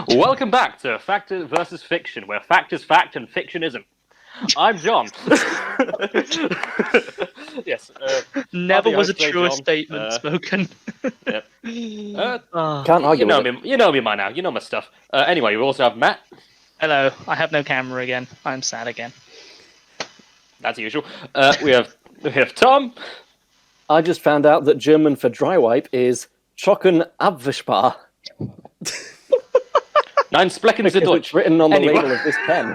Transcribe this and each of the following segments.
Welcome back to Fakt Vs Ficktion, where fact is fact and fiction isn't. I'm John. Yes. Never was a today, truer John. statement spoken. Yep. Can't argue with it. You know me by now. You know my stuff. Anyway, we also have Matt. Hello, I have no camera again. I'm sad again. That's usual. We have Tom. I just found out that German for dry wipe is Trocken Abwischbar. Nein, Splecken Sie Because Deutsch. it's written on the Anyway. label of this pen.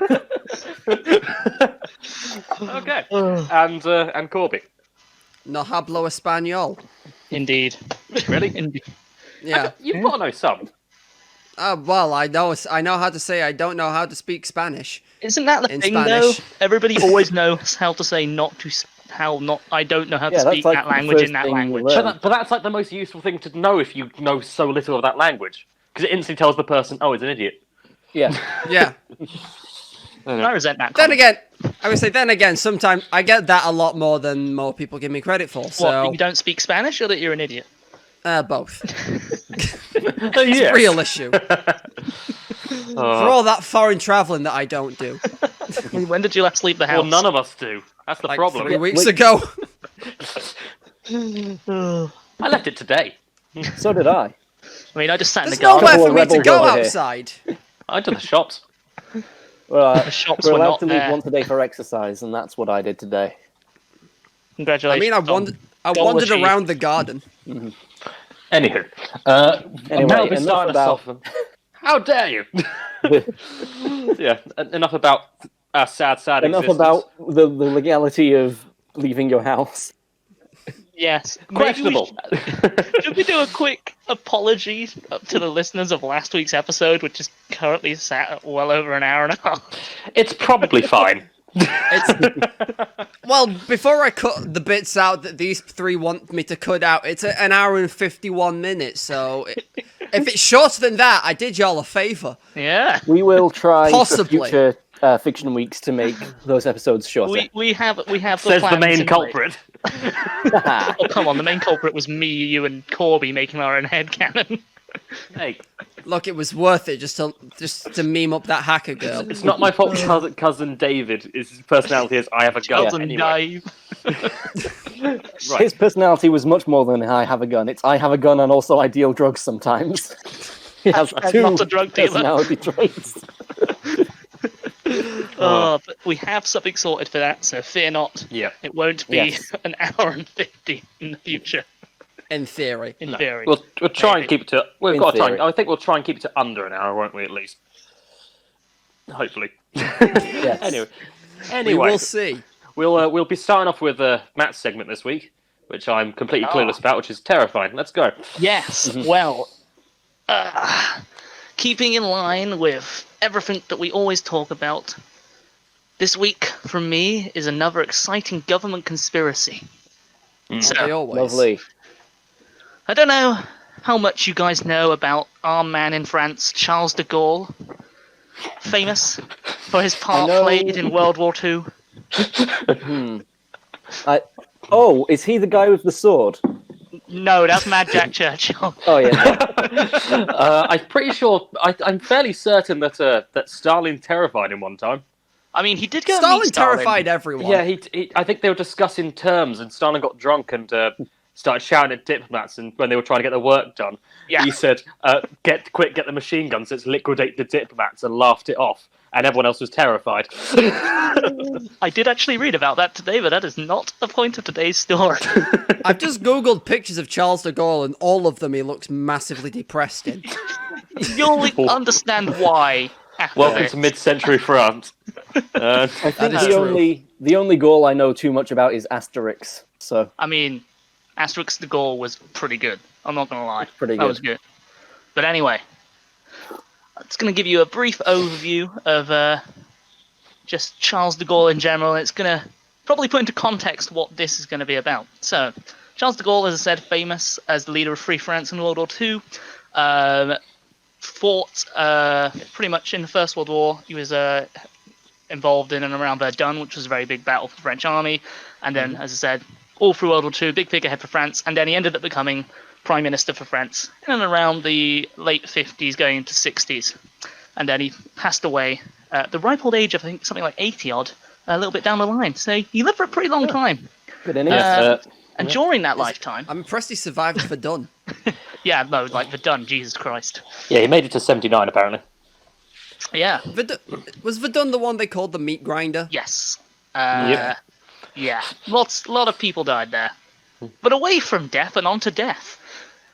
Okay. And Corby. No hablo español. Indeed. Really? Indeed. Yeah. You've got to know some. Well, I know how to say I don't know how to speak Spanish. Isn't that the In thing, Spanish. though? Everybody always knows how to say I don't know how to Yeah, that's speak like that the language first in that thing you language. learn. But that's like the most useful thing to know if you know so little of that language. Because it instantly tells the person, oh, he's an idiot. Yeah. Yeah. I resent that. Then comment. again, I would say sometimes I get that a lot more than more people give me credit for. What, So that you don't speak Spanish or that you're an idiot? both. Yes. Real issue. For all that foreign traveling that I don't do. When did you last leave the house? Well, none of us do. That's the Like problem. 3 weeks ago. I left it today. So did I. I mean, I just sat in the There's nowhere garden. Couple for of me to rebels go over here. outside. I went to the shops. Well, The shops we're were allowed not to leave there. once a day for exercise, and that's what I did today. I Congratulations. mean, I Tom. wandered achieved. around the garden. Anywho. Anyway, now we're enough starting us about- off. How dare you? Yeah, enough about our sad Enough existence. about the legality of leaving your house. Yes. Maybe we Questionable. Should we do a quick apology to the listeners of last week's episode, which is currently sat at well over an hour and a half? It's probably fine. Well, before I cut the bits out that these three want me to cut out, it's an hour and 51 minutes. So if it's shorter than that, I did y'all a favour. Yeah. We will try Possibly. for future fiction weeks to make those episodes shorter. We have the Says the plans main in culprit. place. Oh, come on, the main culprit was me, you, and Corby making our own headcanon. Hey, Look, it was worth it just to meme up that hacker girl. it's not my fault. Cousin David, his personality is I have a gun. Cousin Anyway, Dave. right. His personality was much more than I have a gun. It's I have a gun and also I deal drugs sometimes. He has two not a drug dealer. personality traits. But we have something sorted for that, so fear not. Yeah. It won't be Yes. an hour and 50 in the future, In theory. in theory. We'll try and Maybe. keep it to. We've In got to try. theory. I think we'll try and keep it to under an hour, won't we? At least. Hopefully. Yes. Anyway. We Anyway. will see. We'll be starting off with Matt's segment this week, which I'm completely clueless about, which is terrifying. Let's go. Yes, well, keeping in line with everything that we always talk about, this week from me is another exciting government conspiracy. They So, always. Lovely. I don't know how much you guys know about our man in France, Charles de Gaulle, famous for his part know- played in World War II. Oh, is he the guy with the sword? No, that's Mad Jack Churchill. Oh yeah. I'm pretty sure. I'm fairly certain that Stalin terrified him one time. I mean, he did go and Stalin meet Stalin. terrified everyone. Yeah, I think they were discussing terms, and Stalin got drunk and started shouting at diplomats. And when they were trying to get their work done, Yeah. he said, "Get the machine guns. Let's liquidate the diplomats," and laughed it off. And everyone else was terrified. I did actually read about that today, but that is not the point of today's story. I've just googled pictures of Charles de Gaulle, and all of them he looks massively depressed in. You'll understand why after Welcome this. to mid-century France. I think That is the only goal I know too much about is Asterix. So I mean, Asterix the Gaul was pretty good. I'm not gonna lie. pretty That good. was good. But anyway, I'm just gonna give you a brief overview of just Charles de Gaulle in general. It's gonna probably put into context what this is gonna be about. So, Charles de Gaulle, as I said, famous as the leader of Free France in World War II. Fought pretty much in the First World War. He was involved in and around Verdun, which was a very big battle for the French army. And then, as I said, all through World War II, big figurehead for France. And then he ended up becoming prime minister for France in and around the late 50s, going into 60s, and then he passed away at the ripe old age of I think something like 80 odd, a little bit down the line. So he lived for a pretty long time. Good innings. And during that lifetime, I'm impressed he survived Verdun. yeah, no, like Verdun, Jesus Christ. Yeah, he made it to 79 apparently. Yeah, Was Verdun the one they called the meat grinder? yes. Yeah. Yeah, a lot of people died there. But away from death and on to death.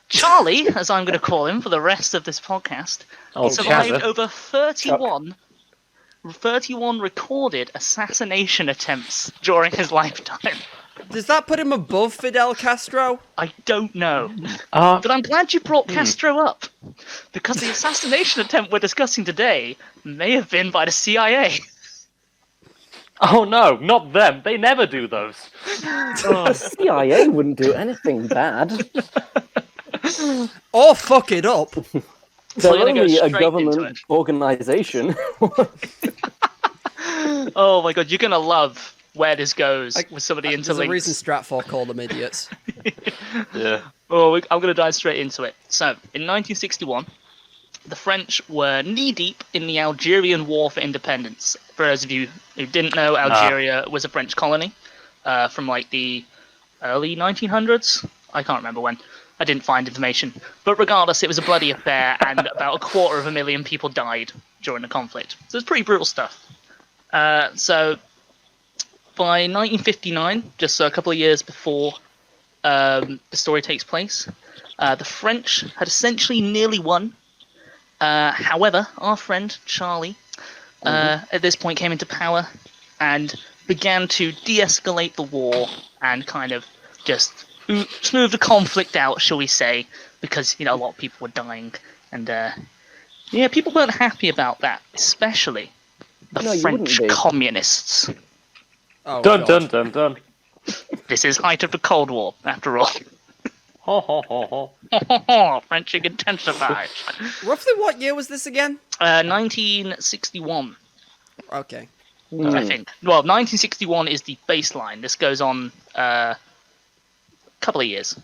Charlie, as I'm going to call him for the rest of this podcast, survived Chazza. over 31 recorded assassination attempts during his lifetime. Does that put him above Fidel Castro? I don't know. But I'm glad you brought Castro up, because the assassination attempt we're discussing today may have been by the CIA. Oh no, not them. They never do those. The CIA wouldn't do anything bad. Or fuck it up. They're we're gonna go only a straight into government it. organisation. Oh my god, you're going to love where this goes with some of the There's a reason interlinks. Stratfor called them idiots. Yeah. I'm going to dive straight into it. So, in 1961, the French were knee-deep in the Algerian War for Independence. For those of you who didn't know, Algeria was a French colony from like the early 1900s. I can't remember when. I didn't find information. But regardless, it was a bloody affair, and about 250,000 people died during the conflict. So it's pretty brutal stuff. So by 1959, just a couple of years before the story takes place, the French had essentially nearly won. However, our friend Charlie at this point came into power and began to de-escalate the war and kind of just smooth the conflict out, shall we say, because a lot of people were dying, and people weren't happy about that, especially the No, you French wouldn't be. communists. Oh, Dun God. dun dun dun. This is height of the Cold War, after all. Ho ho ho ho. Frenching intensifies. Roughly what year was this again? 1961, Okay. I think. Well, 1961 is the baseline. This goes on a couple of years.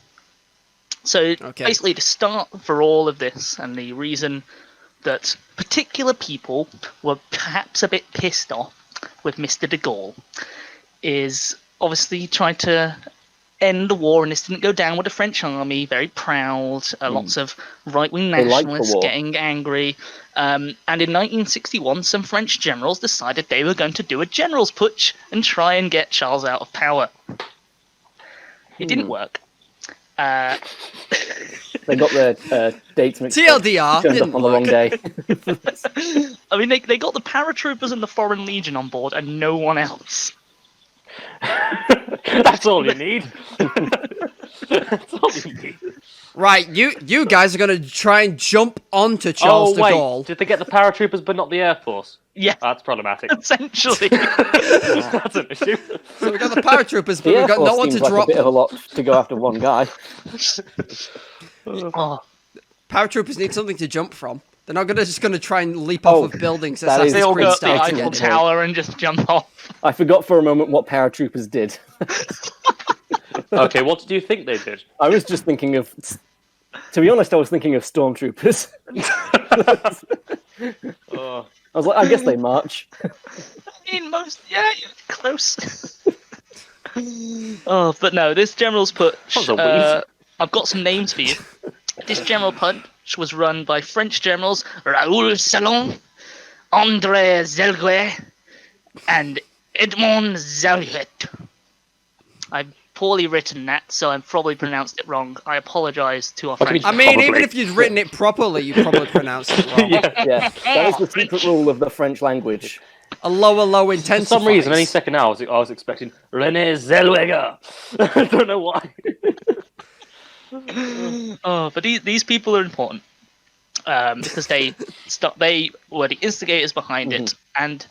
So Okay. basically, the start for all of this, and the reason that particular people were perhaps a bit pissed off with Mr. de Gaulle, is obviously trying to end the war, and this didn't go down with the French army. Very proud, lots of right-wing They liked the nationalists war. getting angry. And in 1961, some French generals decided they were going to do a general's putsch and try and get Charles out of power. It didn't work. They got their dates mixed up. TLDR, Turned didn't up on the wrong day. I mean, they got the paratroopers and the Foreign Legion on board, and no one else. That's all you need. That's all you need. Right, you guys are going to try and jump onto Charles Oh de wait, Gaulle. did they get the paratroopers but not the Air Force? Yeah, That's problematic. essentially. That's an issue. So we've got the paratroopers, but The we've Air got no Force one to seems like drop a bit of a them. lot to go after one guy. Oh, Paratroopers need something to jump from. They're not just going to try and leap off Oh, of buildings. that is they all go Creed up the starts Eiffel again. Tower and just jump off. I forgot for a moment what paratroopers did. Okay, what did you think they did? I was just thinking of... To be honest, I was thinking of stormtroopers. Oh. I was like, I guess they march. In most, yeah, you're close. Oh, but no, this general's That was a putsch. wheeze. I've got some names for you. This general putsch was run by French generals Raoul Salon, André Zelguet, and Edmond Zaluet. I've poorly written that, so I've probably pronounced it wrong. I apologise to our What do you French. I mean? mean, Probably. even if you'd written it properly, you probably pronounced it wrong. Yeah, that is the secret rule of the French language. A low For intensity. some reason, any second now, I was expecting René Zellweger. I don't know why. Oh, but these people are important because they were the instigators behind it, and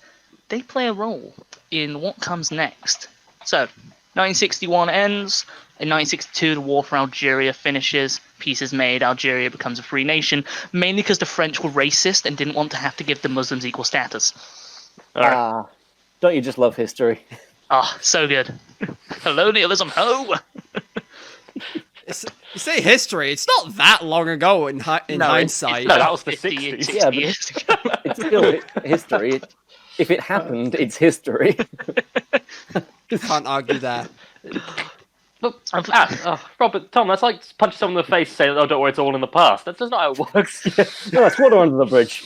they play a role in what comes next. So, 1961 ends. In 1962, the war for Algeria finishes. Peace is made. Algeria becomes a free nation, mainly because the French were racist and didn't want to have to give the Muslims equal status. All right. Ah, don't you just love history? Ah, so good. Colonialism, ho! You say history, it's not that long ago in hindsight. No, that was the 50 60s. 60 Yeah, but- years ago. It's still history. If it happened, it's history. Can't argue that. Robert, Tom, that's like punch someone in the face and say, oh, don't worry, it's all in the past. That's just not how it works. No, that's water under the bridge.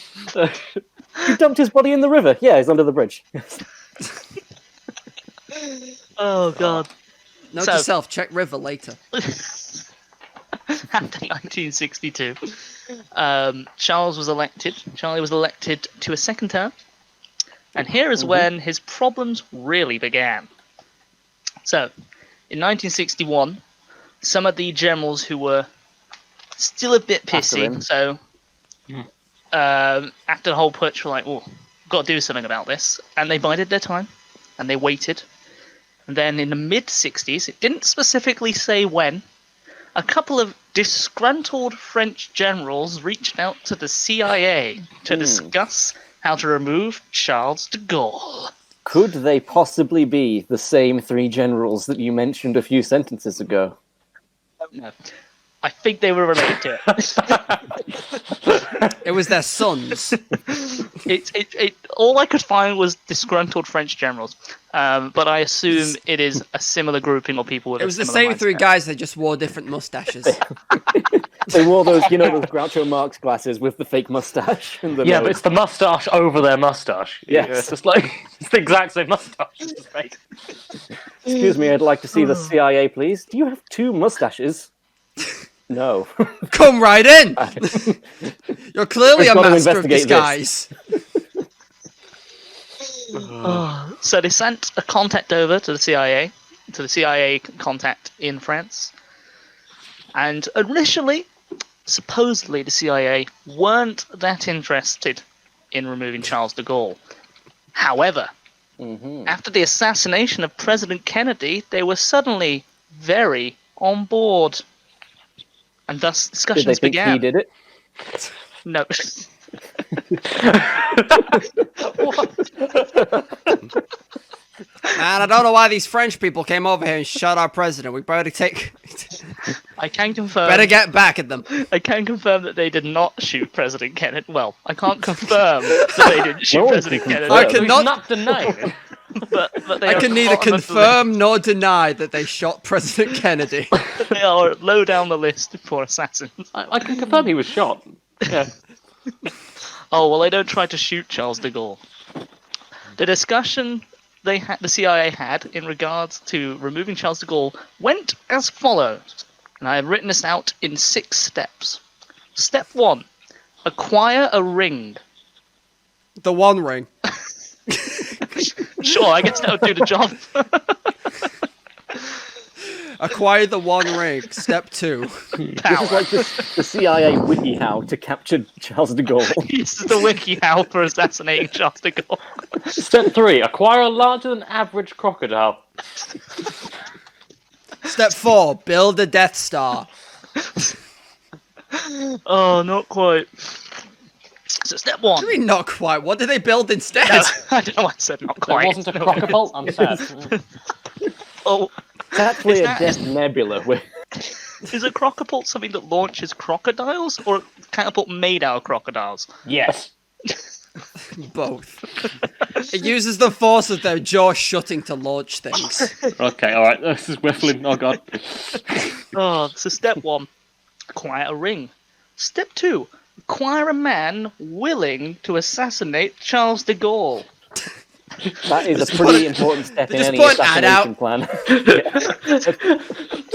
You dumped his body in the river. Yeah, he's under the bridge. Oh god. Note So- to self, check river later. After 1962, Charlie was elected to a second term, and here is when his problems really began. So, in 1961, some of the generals who were still a bit After him. pissy, so after the whole putsch, were like, "Oh, got to do something about this," and they bided their time, and they waited. And then in the mid-60s, it didn't specifically say when, a couple of disgruntled French generals reached out to the CIA to discuss how to remove Charles de Gaulle. Could they possibly be the same three generals that you mentioned a few sentences ago? No. I think they were related to it. It was their sons. All I could find was disgruntled French generals, but I assume it is a similar grouping of people with It was a the similar same three mindset. guys, they just wore different mustaches. They wore those, those Groucho Marx glasses with the fake mustache. And the Yeah, nose. but it's the mustache over their mustache. Yes. Yeah, it's just like, it's the exact same mustache. It's just fake. Excuse me, I'd like to see the CIA, please. Do you have two mustaches? No. Come right in! You're clearly We've a got to master of investigate disguise. So they sent a contact over to the CIA contact in France. And initially, supposedly the CIA weren't that interested in removing Charles de Gaulle. However, after the assassination of President Kennedy, they were suddenly very on board. And thus Did they discussions think began. he did it? No. Man, I don't know why these French people came over here and shot our president. We better I can confirm. better get back at them. I can confirm that they did not shoot President Kennedy. Well, I can't confirm that they didn't shoot No one President can Kennedy. confirm. I can- We've not- not denied it. but they I are can neither bottom of the confirm nor deny that they shot President Kennedy. list. They are low down the list for assassins. I can confirm he was shot. Yeah. Oh well, they don't try to shoot Charles de Gaulle. The discussion the CIA had in regards to removing Charles de Gaulle went as follows, and I have written this out in 6 steps. Step 1: acquire a ring. The One Ring. Sure, I guess that would do the job. Acquire the One Ring. Step 2. This is like the CIA WikiHow to capture Charles de Gaulle. This is the wiki how for assassinating Charles de Gaulle. Step 3: acquire a larger than average crocodile. Step 4. Build a Death Star. Oh, not quite. So step 1. What do you mean not quite? What did they build instead? No, I don't know why I said not There quite. wasn't a crocodile. I'm sad. Oh, It's actually Is a that- death nebula. is a crocapult something that launches crocodiles, or a catapult made out of crocodiles? Yes. Both. It uses the force of their jaw shutting to launch things. Okay, alright. This is whiffling. Oh, God. Oh, so step 1, acquire a ring. Step 2, acquire a man willing to assassinate Charles de Gaulle. That is a pretty important step in just any put an ad assassination out. plan.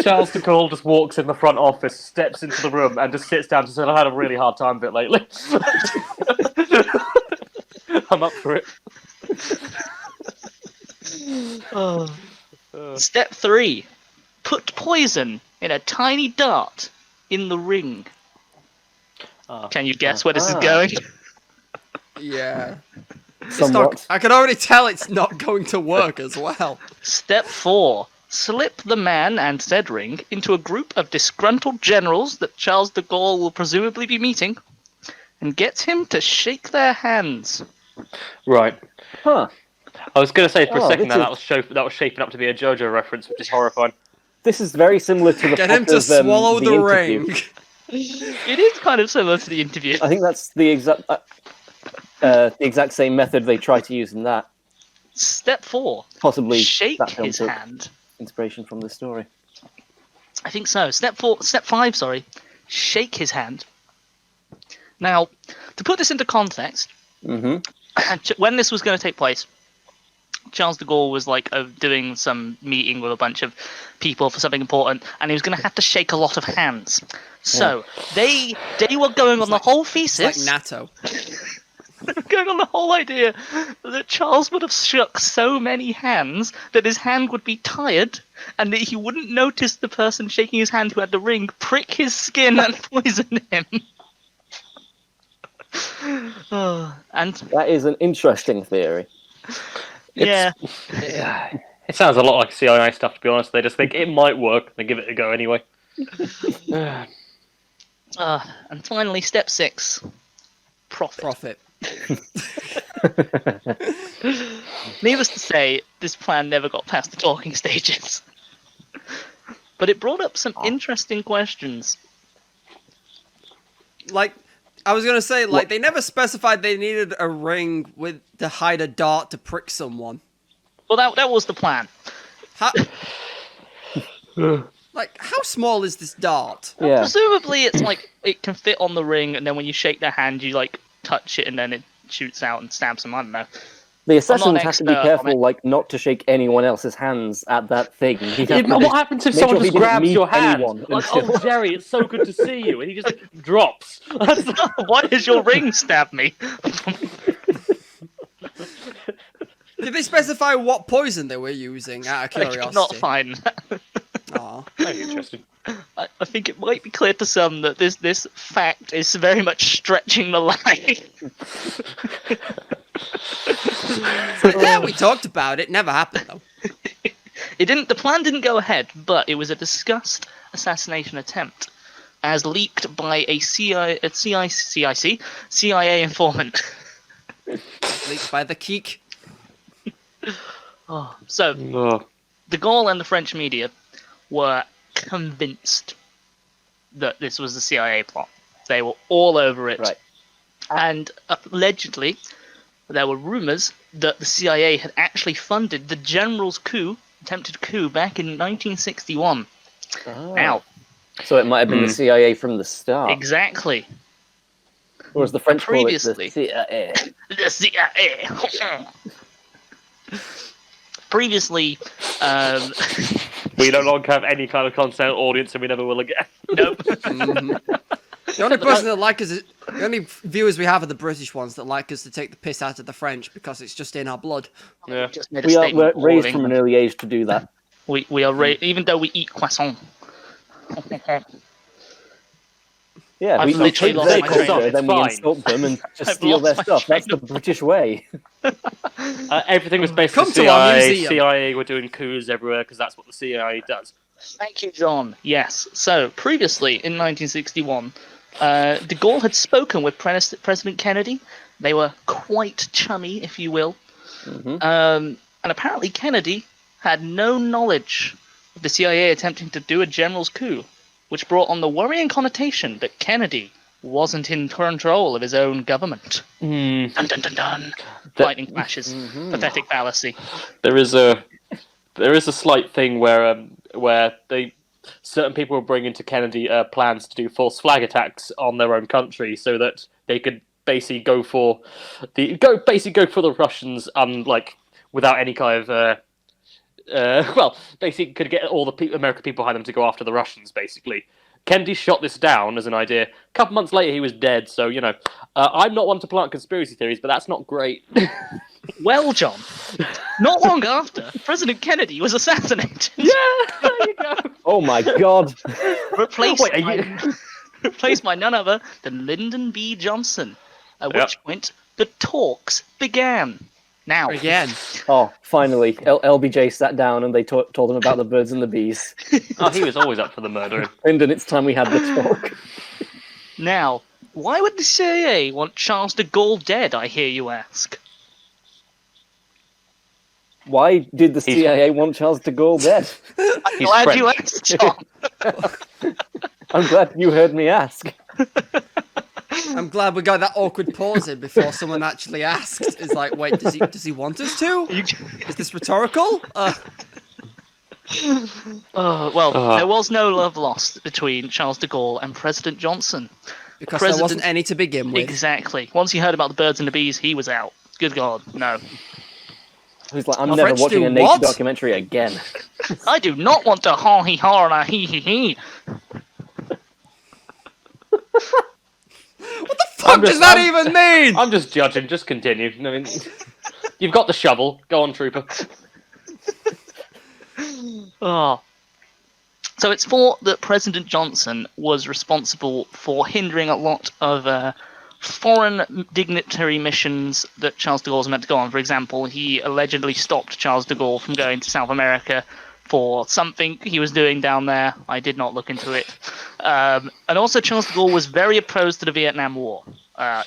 Charles de Gaulle just walks in the front office, steps into the room, and just sits down and says, I've had a really hard time of it lately. I'm up for it. Step 3, put poison in a tiny dart in the ring. Can you guess where this is going? Yeah. Somewhat. I can already tell it's not going to work as well. Step 4. Slip the man and said ring into a group of disgruntled generals that Charles de Gaulle will presumably be meeting, and get him to shake their hands. Right. Huh. I was going to say for a Oh, second this now is- that was shaping up to be a JoJo reference, which is horrifying. This is very similar to the Get him plot to of, swallow the interview. ring. It is kind of similar to the interview. I think that's the exact same method they try to use in that. Step 4. Possibly Shake that film his took hand. inspiration from the story. I think so. Step 5, sorry. Shake his hand. Now, to put this into context, Mm-hmm. when this was going to take place, Charles de Gaulle was like doing some meeting with a bunch of people for something important, and he was going to have to shake a lot of hands. So they were going on the whole It's thesis, like NATO. going on the whole idea that Charles would have shook so many hands that his hand would be tired, and that he wouldn't notice the person shaking his hand who had the ring prick his skin and poison him. And That is an interesting theory. yeah, It sounds a lot like CIA stuff, to be honest. They just think it might work, they give it a go anyway. and finally, step 6, profit. Profit. Needless to say, this plan never got past the talking stages. But it brought up some interesting questions. Like, I was gonna say, like, they never specified they needed a ring to hide a dart to prick someone. Well, that was the plan. How, like, how small is this dart? Yeah. Presumably, it's like it can fit on the ring, and then when you shake their hand, you like touch it, and then it shoots out and stabs them. I don't know. The I'm assassin not has to an be expert on careful, it. like, not to shake anyone else's hands at that thing. He'd have to What happens if make someone sure he just didn't grabs meet your hand? anyone Like, until- oh, Jerry, it's so good to see you. And he just drops. Why does your ring stab me? Did they specify what poison they were using, out of I curiosity? could not find that. Aw. Very interesting. I think it might be clear to some that this fact is very much stretching the line. Yeah, we talked about it. Never happened, though. The plan didn't go ahead, but it was a discussed assassination attempt, as leaked by a CIA informant. Leaked by the Keek. So, Oh. de Gaulle and the French media were convinced that this was the CIA plot. They were all over it. Right. And allegedly, there were rumors that the CIA had actually funded the general's attempted coup back in 1961. Oh. Now, So it might have been the CIA from the start. exactly. Or as the French call it, Previously. the CIA. The CIA. Previously, We no longer have any kind of consent audience, and we never will again. nope. The only person that like us, the only viewers we have are the British ones that like us to take the piss out of the French because it's just in our blood. Yeah. Just made a We're statement for raised all from an England. early age to do that. We are even though we eat croissant. Yeah, I've we literally take lost their my train of culture, thought. then we It's insult them and just I've steal their lost my stuff. That's train the British way. Everything was based Come on to our CIA. museum. CIA were doing coups everywhere because that's what the CIA does. Thank you, John. Yes. So previously in 1961, de Gaulle had spoken with President Kennedy. They were quite chummy, if you will. And apparently Kennedy had no knowledge of the CIA attempting to do a general's coup, which brought on the worrying connotation that Kennedy wasn't in control of his own government. Dun dun dun dun. Lightning flashes. Pathetic fallacy. There is a slight thing where certain people were bringing to Kennedy plans to do false flag attacks on their own country so that they could basically go for the Russians without any kind of basically could get all the American people behind them to go after the Russians basically. Kennedy shot this down as an idea. A couple months later, he was dead. So I'm not one to plant conspiracy theories, but that's not great. Well, John, not long after, President Kennedy was assassinated. Yeah, there you go. Oh my god. replaced, Wait, are by, you- replaced by none other than Lyndon B. Johnson, at Yep. which point the talks began. Now, Again. Oh, finally. LBJ sat down and they told him about the birds and the bees. Oh, he was always up for the murdering. Brendan, it's time we had the talk. now, why would the CIA want Charles de Gaulle dead, I hear you ask? Why did the CIA want Charles de Gaulle dead? I'm He's glad you French. asked, Tom. I'm glad you heard me ask. I'm glad we got that awkward pause in before someone actually asked. It's like, wait, does he want us to? Is this rhetorical? There was no love lost between Charles de Gaulle and President Johnson. Because there wasn't any to begin with. Exactly. Once he heard about the birds and the bees, he was out. Good God, no. He's like, I'm The never French watching do a nature what? documentary again. I do not want to ha-hee-ha and a hee-hee-hee. What the fuck does that even mean? I'm just judging. Just continue. I mean, you've got the shovel. Go on, trooper. Oh. So it's thought that President Johnson was responsible for hindering a lot of foreign dignitary missions that Charles de Gaulle was meant to go on. For example, he allegedly stopped Charles de Gaulle from going to South America for something he was doing down there. I did not look into it. And also Charles de Gaulle was very opposed to the Vietnam War.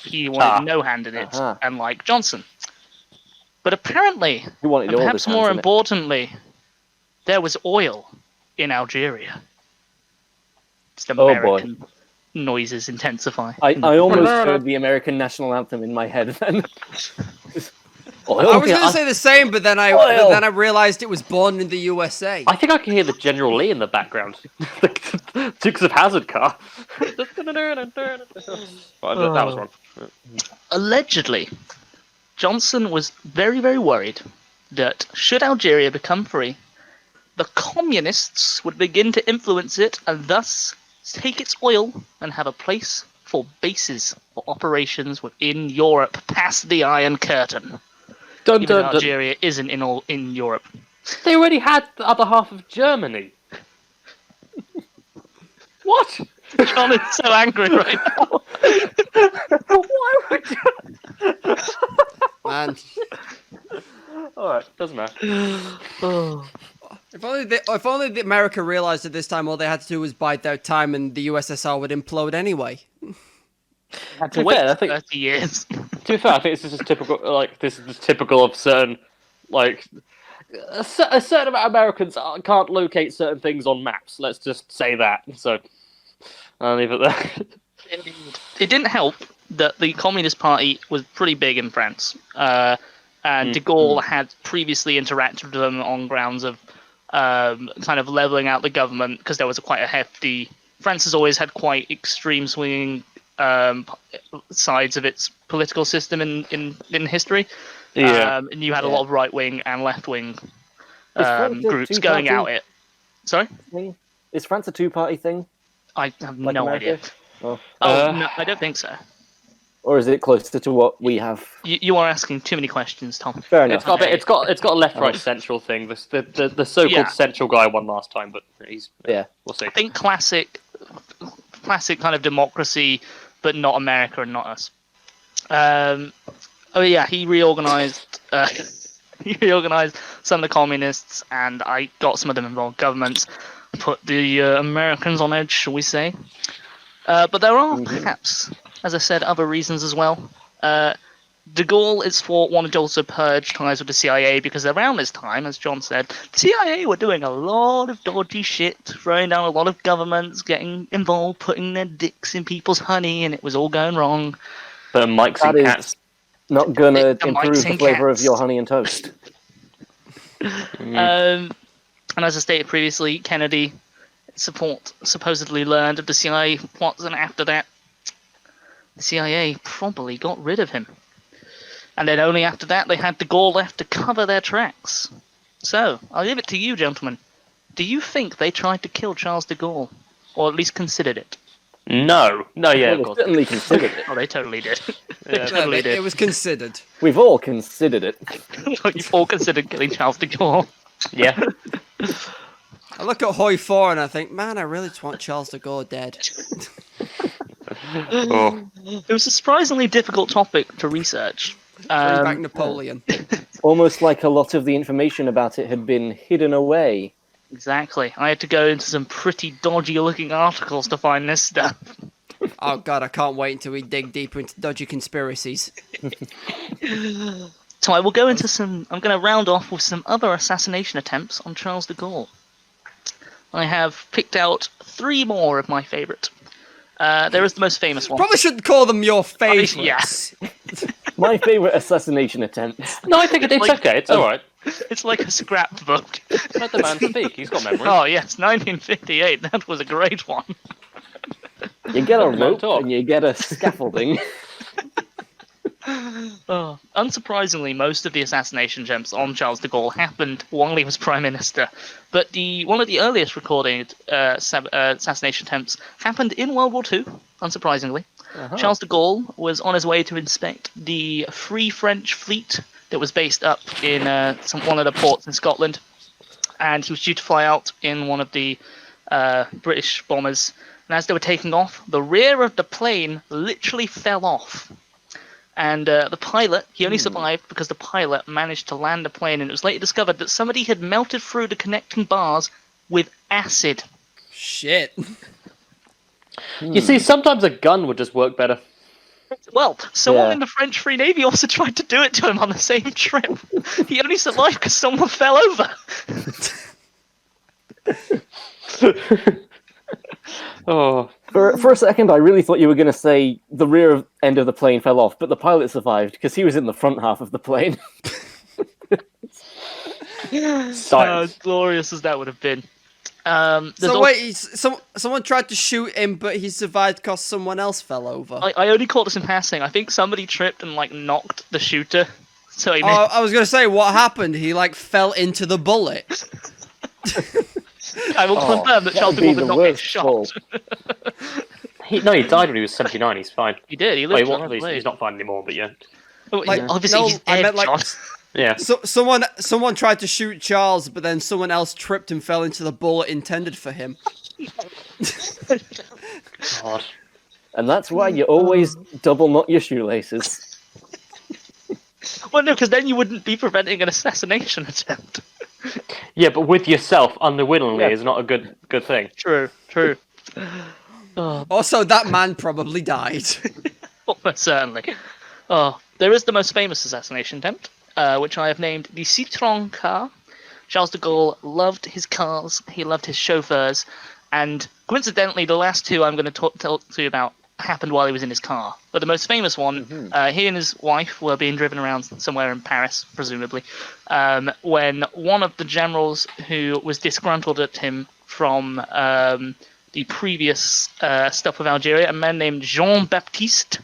He wanted no hand in it, unlike Johnson. But apparently, He wanted and all perhaps his hands more in it. importantly, there was oil in Algeria. Just Oh, boy. American noises intensify. I almost heard the American national anthem in my head then. Oil? I was going to say the same, but then I realized it was born in the USA. I think I can hear the General Lee in the background. The Dukes of Hazzard car. That was wrong. Allegedly, Johnson was very, very worried that should Algeria become free, the communists would begin to influence it and thus take its oil and have a place for bases for operations within Europe past the Iron Curtain. Dun, Even though dun, dun. Algeria isn't in Europe. They already had the other half of Germany. What? John is so angry right now. Why would you? Man, Alright, doesn't matter. if only the America realized at this time all they had to do was bide their time and the USSR would implode anyway. Had To to be wait fair, I think- 30 years. To be fair, I think this is just typical. This is just typical of certain, a certain amount of Americans can't locate certain things on maps. Let's just say that. So I'll leave it there. Indeed. It didn't help that the Communist Party was pretty big in France, and de Gaulle had previously interacted with them on grounds of kind of leveling out the government because there was quite a hefty. France has always had quite extreme swinging sides of its political system in history. Yeah. And you had a lot of right wing and left wing France a groups going two-party at it. Sorry, thing? Is France a two-party thing? I have Like no America? idea. Oh. No, I don't think so. Or is it closer to what we have? You are asking too many questions, Tom. Fair enough. It's got a left, right, central thing. The so-called Yeah. central guy won last time, but he's Yeah. We'll see. I think classic kind of democracy, but not America and not us. He reorganized. He reorganized some of the communists, and I got some of them involved governments. Put the Americans on edge, shall we say? But there are perhaps, as I said, other reasons as well. De Gaulle is thought wanted to also purge ties with the CIA because around this time, as John said, the CIA were doing a lot of dodgy shit, throwing down a lot of governments, getting involved, putting their dicks in people's honey, and it was all going wrong. But Mike's That and is cats. not gonna The improve mice the and flavour of cats. your honey and toast. And as I stated previously, Kennedy supposedly learned of the CIA plots, and after that, the CIA probably got rid of him. And then only after that, they had de Gaulle left to cover their tracks. So, I'll leave it to you, gentlemen. Do you think they tried to kill Charles de Gaulle? Or at least considered it? No, yeah, Well, of they course. certainly considered it. Oh, they totally did. They Yeah. totally It did. was considered. We've all considered it. You've all considered killing Charles de Gaulle. Yeah. I look at Hoi 4 and I think, man, I really just want Charles de Gaulle dead. Oh. It was a surprisingly difficult topic to research. Bring back Napoleon. Almost like a lot of the information about it had been hidden away. Exactly. I had to go into some pretty dodgy looking articles to find this stuff. Oh god, I can't wait until we dig deeper into dodgy conspiracies. So I will go into some. I'm going to round off with some other assassination attempts on Charles de Gaulle. I have picked out 3 more of my favourite. There is the most famous one. Probably shouldn't call them your favourites. Yeah. My favourite assassination attempts. No, I think it's like- okay. It's all right. It's like a scrapbook. Let the man speak. He's got memory. Oh yes, 1958. That was a great one. You get a Let the man rope talk. and you get a scaffolding. Oh, unsurprisingly, most of the assassination attempts on Charles de Gaulle happened while he was Prime Minister, but one of the earliest recorded assassination attempts happened in World War II, unsurprisingly. Uh-huh. Charles de Gaulle was on his way to inspect the Free French Fleet that was based up in one of the ports in Scotland, and he was due to fly out in one of the British bombers, and as they were taking off, the rear of the plane literally fell off. And the pilot, he only survived because the pilot managed to land the plane, and it was later discovered that somebody had melted through the connecting bars with acid. Shit. You see, sometimes a gun would just work better. Well, someone Yeah. in the French Free Navy also tried to do it to him on the same trip. He only survived because someone fell over. Oh, For a second, I really thought you were going to say the rear end of the plane fell off, but the pilot survived because he was in the front half of the plane. science. Glorious as that would have been. There's So al- wait, someone tried to shoot him, but he survived because someone else fell over. I only caught this in passing. I think somebody tripped and knocked the shooter. So he Oh, I was gonna say, what happened? He fell into the bullet. I will confirm that that Charles would de be Gaulle did the not get worst shot. fall. He died when he was 79. He's fine. He did. He Well, lived. he to wasn't, another he's day. not fine anymore, but yeah. Oh, Like, obviously, no, he's I dead, meant, John. Yeah. So someone tried to shoot Charles, but then someone else tripped and fell into the bullet intended for him. God. And that's why you always double knot your shoelaces. Well, no, because then you wouldn't be preventing an assassination attempt. Yeah, but with yourself unwillingly Yeah. is not a good thing. True. Oh, Also, that man probably died. almost certainly. Oh, there is the most famous assassination attempt, which I have named the Citroën car. Charles de Gaulle loved his cars, he loved his chauffeurs, and coincidentally, the last two I'm going to tell to you about happened while he was in his car. But the most famous one, he and his wife were being driven around somewhere in Paris, presumably, when one of the generals who was disgruntled at him from the previous stuff with Algeria, a man named Jean-Baptiste,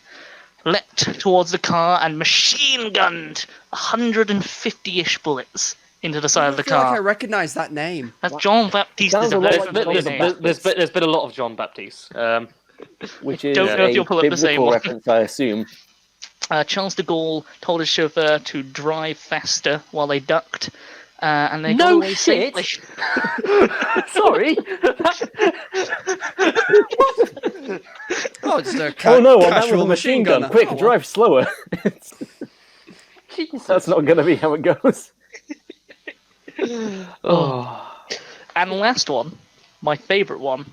leapt towards the car and machine gunned 150-ish bullets into the side of the I feel like I car. recognize that name. That's Jean-Baptiste Sounds is a a lot very like familiar Jean name. There's been a lot of John Baptiste. Which is Don't know if a you'll pull up the same biblical one. reference, I assume. Charles de Gaulle told his chauffeur to drive faster while they ducked, and they got No away shit. safely. Sorry. Oh, it's a Oh no, I'm out casual with a machine gun. gunner. Quick, Oh, well. drive slower. That's not going to be how it goes. Oh. And last one, my favourite one.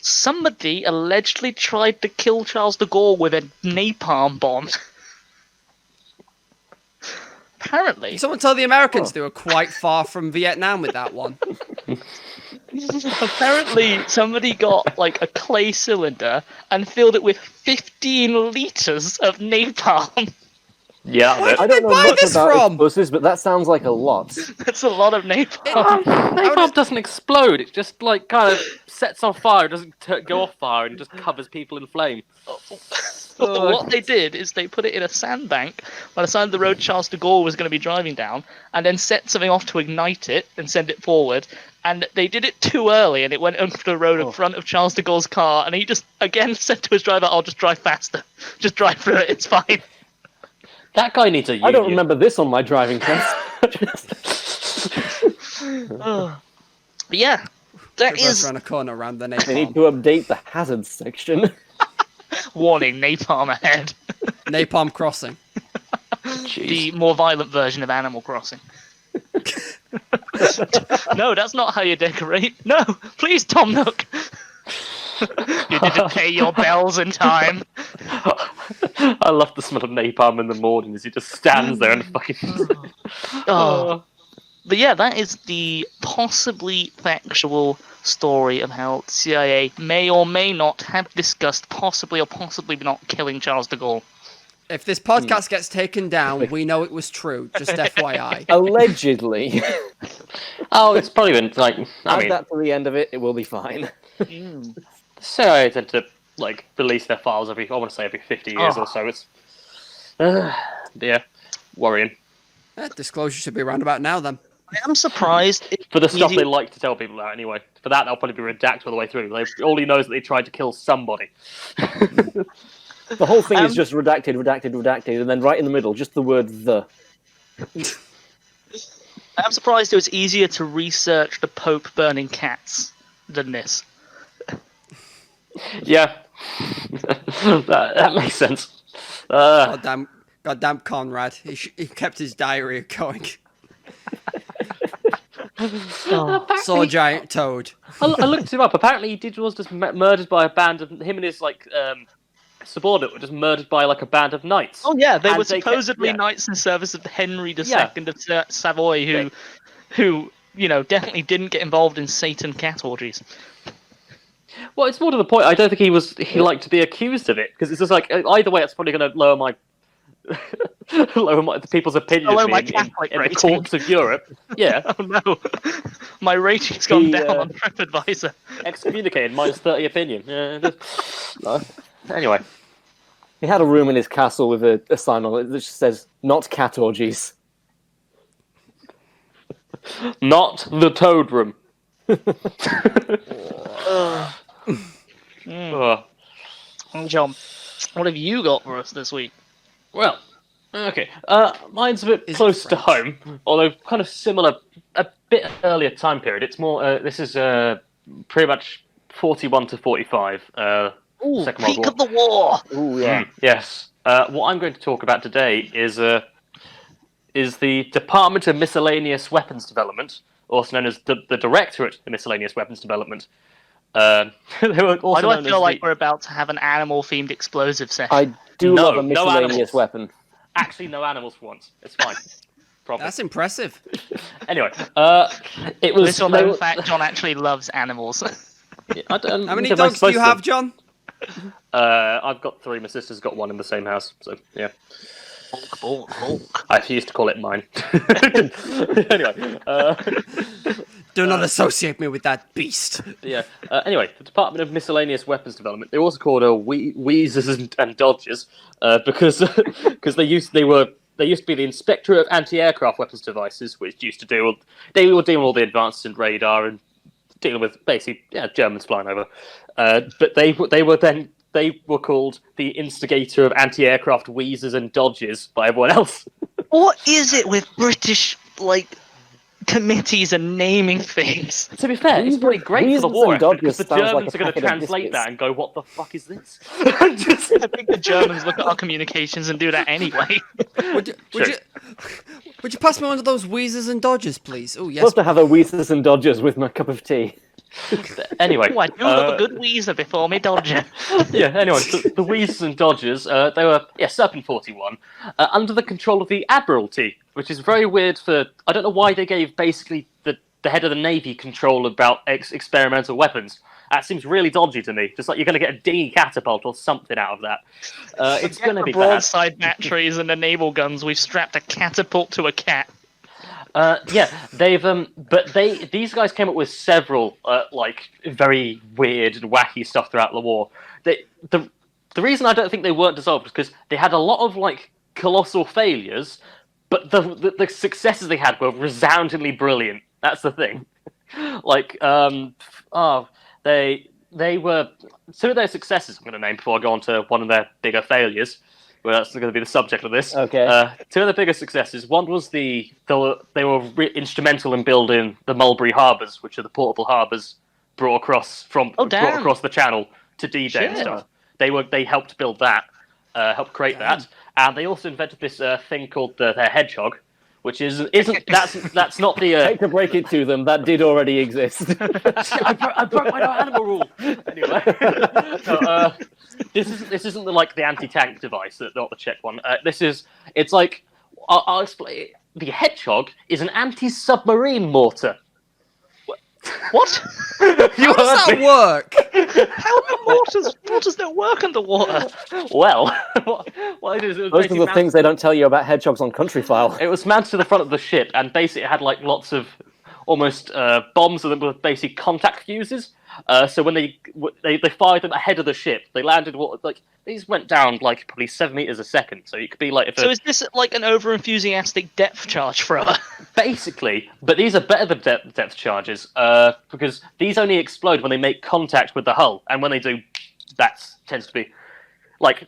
Somebody allegedly tried to kill Charles de Gaulle with a napalm bomb. Apparently, Someone tell the Americans they were quite far from Vietnam with that one. somebody got a clay cylinder and filled it with 15 litres of napalm. Yeah. Where I did they don't know buy much this about from? explosives, but that sounds like a lot. That's a lot of napalm. Napalm doesn't explode. It just kind of sets on fire. It doesn't go off fire and just covers people in flame. What they did is they put it in a sandbank by the side of the road Charles de Gaulle was going to be driving down, and then set something off to ignite it and send it forward. And they did it too early, and it went onto the road in front of Charles de Gaulle's car. And he just again said to his driver, "I'll just drive faster. Just drive through it. It's fine." That guy needs a union. I don't remember this on my driving test. But yeah, that Reverse is around a corner around the I need napalm. to update the hazards section. warning: napalm ahead. Napalm crossing. The more violent version of Animal Crossing. No, that's not how you decorate. No, please, Tom Nook. You didn't pay your bells in time. I love the smell of napalm in the morning as he just stands there and fucking. Oh. But yeah, that is the possibly factual story of how CIA may or may not have discussed possibly or possibly not killing Charles de Gaulle. If this podcast gets taken down, we know it was true. Just FYI. Allegedly. Oh, it's probably been like. I Add mean, that to the end of it, it will be fine. CIA tend to like release their files every 50 years or so. It's yeah, worrying. Disclosure should be around about now then. I am surprised. For the stuff they like to tell people about anyway. For that, they'll probably be redacted all the way through. All he knows that they tried to kill somebody. The whole thing is just redacted, and then right in the middle, just the word "the." I'm surprised it was easier to research the Pope burning cats than this. Yeah, that makes sense. Goddamn Conrad. He kept his diary going. Saw a giant toad. I looked him up. Apparently, he was just murdered by a band of him and his subordinate were just murdered by a band of knights. Oh yeah, they And were supposedly knights in service of Henry II of Savoy, who definitely didn't get involved in Satan cat orgies. Well, it's more to the point. I don't think he liked to be accused of it because it's just like either way, it's probably going to lower my the people's opinion of me in the courts of Europe. Yeah. Oh no, my rating's gone down on TripAdvisor. Excommunicated, -30 opinion. No. Anyway. He had a room in his castle with a sign on it that just says, "Not cat orgies." Not the Toad Room. John, what have you got for us this week? Well, okay. Mine's a bit close to home, although kind of similar, a bit earlier time period. It's more. This is pretty much 41 to 45. Ooh, Second World peak War. of the war. Ooh, yeah. Yes. What I'm going to talk about today is the Department of Miscellaneous Weapons Development, also known as the Directorate of Miscellaneous Weapons Development. They were also Why do I known feel as like we're about to have an animal-themed explosive session? I do No, love a no miscellaneous animals. weapon. Actually no animals for once. It's fine. Problem. That's impressive. Anyway, it was. Little known fact: John actually loves animals. I don't, How many am I dogs do you supposed to? have, John? I've got 3. My sister's got 1 in the same house. So yeah. I used to call it mine. Anyway. Do not associate me with that beast. Yeah. Anyway, the Department of Miscellaneous Weapons Development. They were also called Wheezers and Dodgers because they used to be the Inspector of Anti-Aircraft Weapons Devices, which used to deal with all the advances in radar and dealing with basically Germans flying over. But they were called the Instigator of Anti-Aircraft Wheezers and Dodgers by everyone else. What is it with British committees and naming things? To be fair, it's pretty great for the Wheezers war and effort, because the Dodgers sounds like Germans a are going to packet of translate biscuits. that and go, "What the fuck is this?" I think the Germans look at our communications and do that anyway. Would you pass me one of those Wheezers and Dodgers, please? Oh yes. Love to have a Wheezers and Dodgers with my cup of tea. Anyway, Oh, I do love a good Weezer before me Dodger. yeah. Anyway, the Wheezers and Dodgers, they were circa in 41, under the control of the Admiralty, which is very weird. I don't know why they gave basically the head of the Navy control about experimental weapons. That seems really dodgy to me. Just like you're going to get a dinghy catapult or something out of that. It's going to be bad. Broadside batteries and the naval guns. We've strapped a catapult to a cat. These guys came up with several very weird and wacky stuff throughout the war. The reason I don't think they weren't dissolved is because they had a lot of colossal failures, but the successes they had were resoundingly brilliant. That's the thing. They were two of their successes. I'm going to name before I go on to one of their bigger failures. Well, that's going to be the subject of this. Okay. Two of the biggest successes. One was they were instrumental in building the Mulberry Harbours, which are the portable harbours brought across the Channel to D-Day and stuff. They helped build that, helped create that, and they also invented this thing called their hedgehog, which isn't that's not the. I hate to break it to them, that did already exist. I broke my no animal rule. Anyway, no, this isn't the anti-tank device, not the Czech one. It's like I'll explain. The Hedgehog is an anti-submarine mortar. What? You How does that work? How do mortars don't work underwater? Well, what it is, it was Those are basically the things they don't tell you about hedgehogs on Country File. It was mounted to the front of the ship, and basically it had lots of almost bombs that were basically contact fuses. So when they fired them ahead of the ship, they landed these went down probably 7 meters a second. So you could be is this like an over-enthusiastic depth charge thrower? Basically, but these are better than depth charges because these only explode when they make contact with the hull, and when they do, that tends to be I've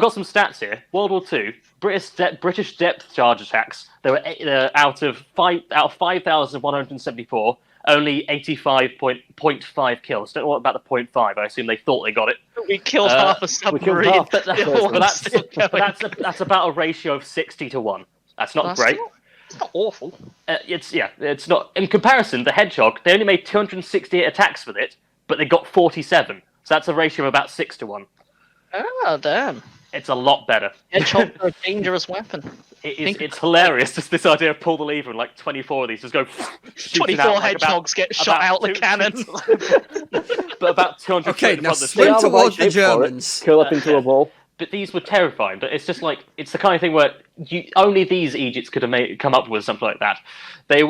got some stats here. World War II, British depth charge attacks. They were out of 5,174. Only 85.5 kills. Don't know what about the 0.5. I assume they thought they got it. We killed half a submarine. That's about a ratio of 60 to 1. That's not great. It's not awful. It's not. In comparison, the Hedgehog, they only made 268 attacks with it, but they got 47. So that's a ratio of about 6 to 1. Oh, damn. It's a lot better. Hedgehogs are a dangerous weapon. It's hilarious, just this idea of pull the lever and 24 of these just go 24 hedgehogs get shot out the cannon. But about 200 Okay, now the swim They are the towards right the shape for it. Germans. Curl up into a ball. But these were terrifying. But it's just it's the kind of thing where only these Egypts could have come up with something like that. They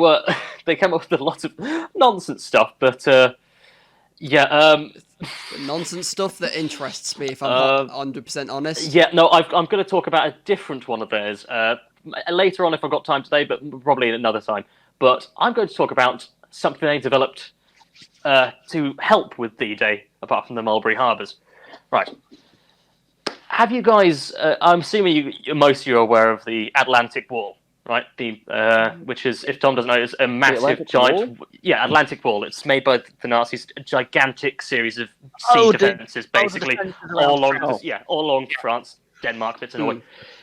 came up with a lot of nonsense stuff, but Nonsense stuff that interests me, if I'm 100% honest. Yeah, no, I'm going to talk about a different one of theirs later on if I've got time today, but probably another time. But I'm going to talk about something they developed to help with D-Day, apart from the Mulberry Harbours. Right. Have you guys? I'm assuming most of you are aware of the Atlantic Wall, right? Which is, if Tom doesn't know, is a massive, giant. Wall? Yeah, Atlantic Wall. It's made by the Nazis. A gigantic series of sea defences, basically, all along France, Denmark, bits of Norway,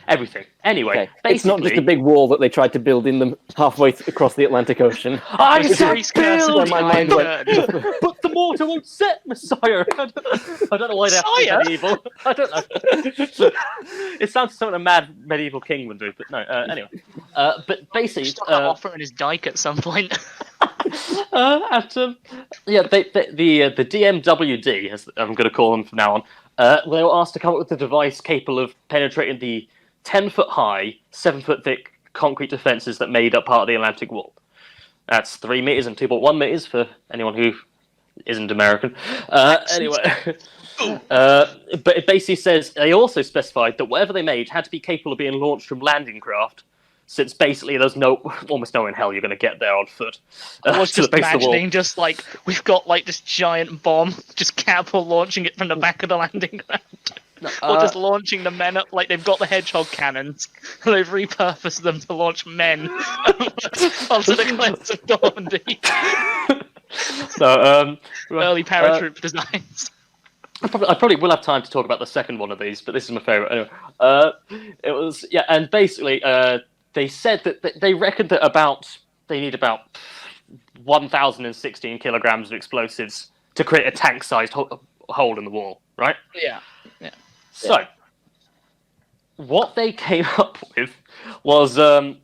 everything. Anyway, Okay. basically, It's not just a big wall that they tried to build in them halfway across the Atlantic Ocean. I There's said Greece curse build! and My mind went- But the mortar won't set, Messiah. I don't know why they have to be Messiah? medieval. I don't know. It sounds like something a mad medieval king would do, but no. Anyway, but basically, Stuck that offer in his dike at some point. the DMWD, as I'm going to call them from now on, they were asked to come up with a device capable of penetrating the 10-foot high, 7-foot thick concrete defences that made up part of the Atlantic Wall. That's 3 meters and 2.1 meters for anyone who isn't American. Anyway, but it basically says they also specified that whatever they made had to be capable of being launched from landing craft, since basically there's almost no in hell you're going to get there on foot. I was to the just base of the wall. imagining, we've got this giant bomb, just catapult launching it from the back of the landing ground. Or just launching the men up, they've got the hedgehog cannons, and they've repurposed them to launch men onto the cliffs of Normandy. Early paratroop designs. I probably will have time to talk about the second one of these, but this is my favourite. Anyway, it was and basically they said that they reckoned that they need about 1,016 kilograms of explosives to create a tank-sized hole in the wall, right? Yeah. So, what they came up with was, how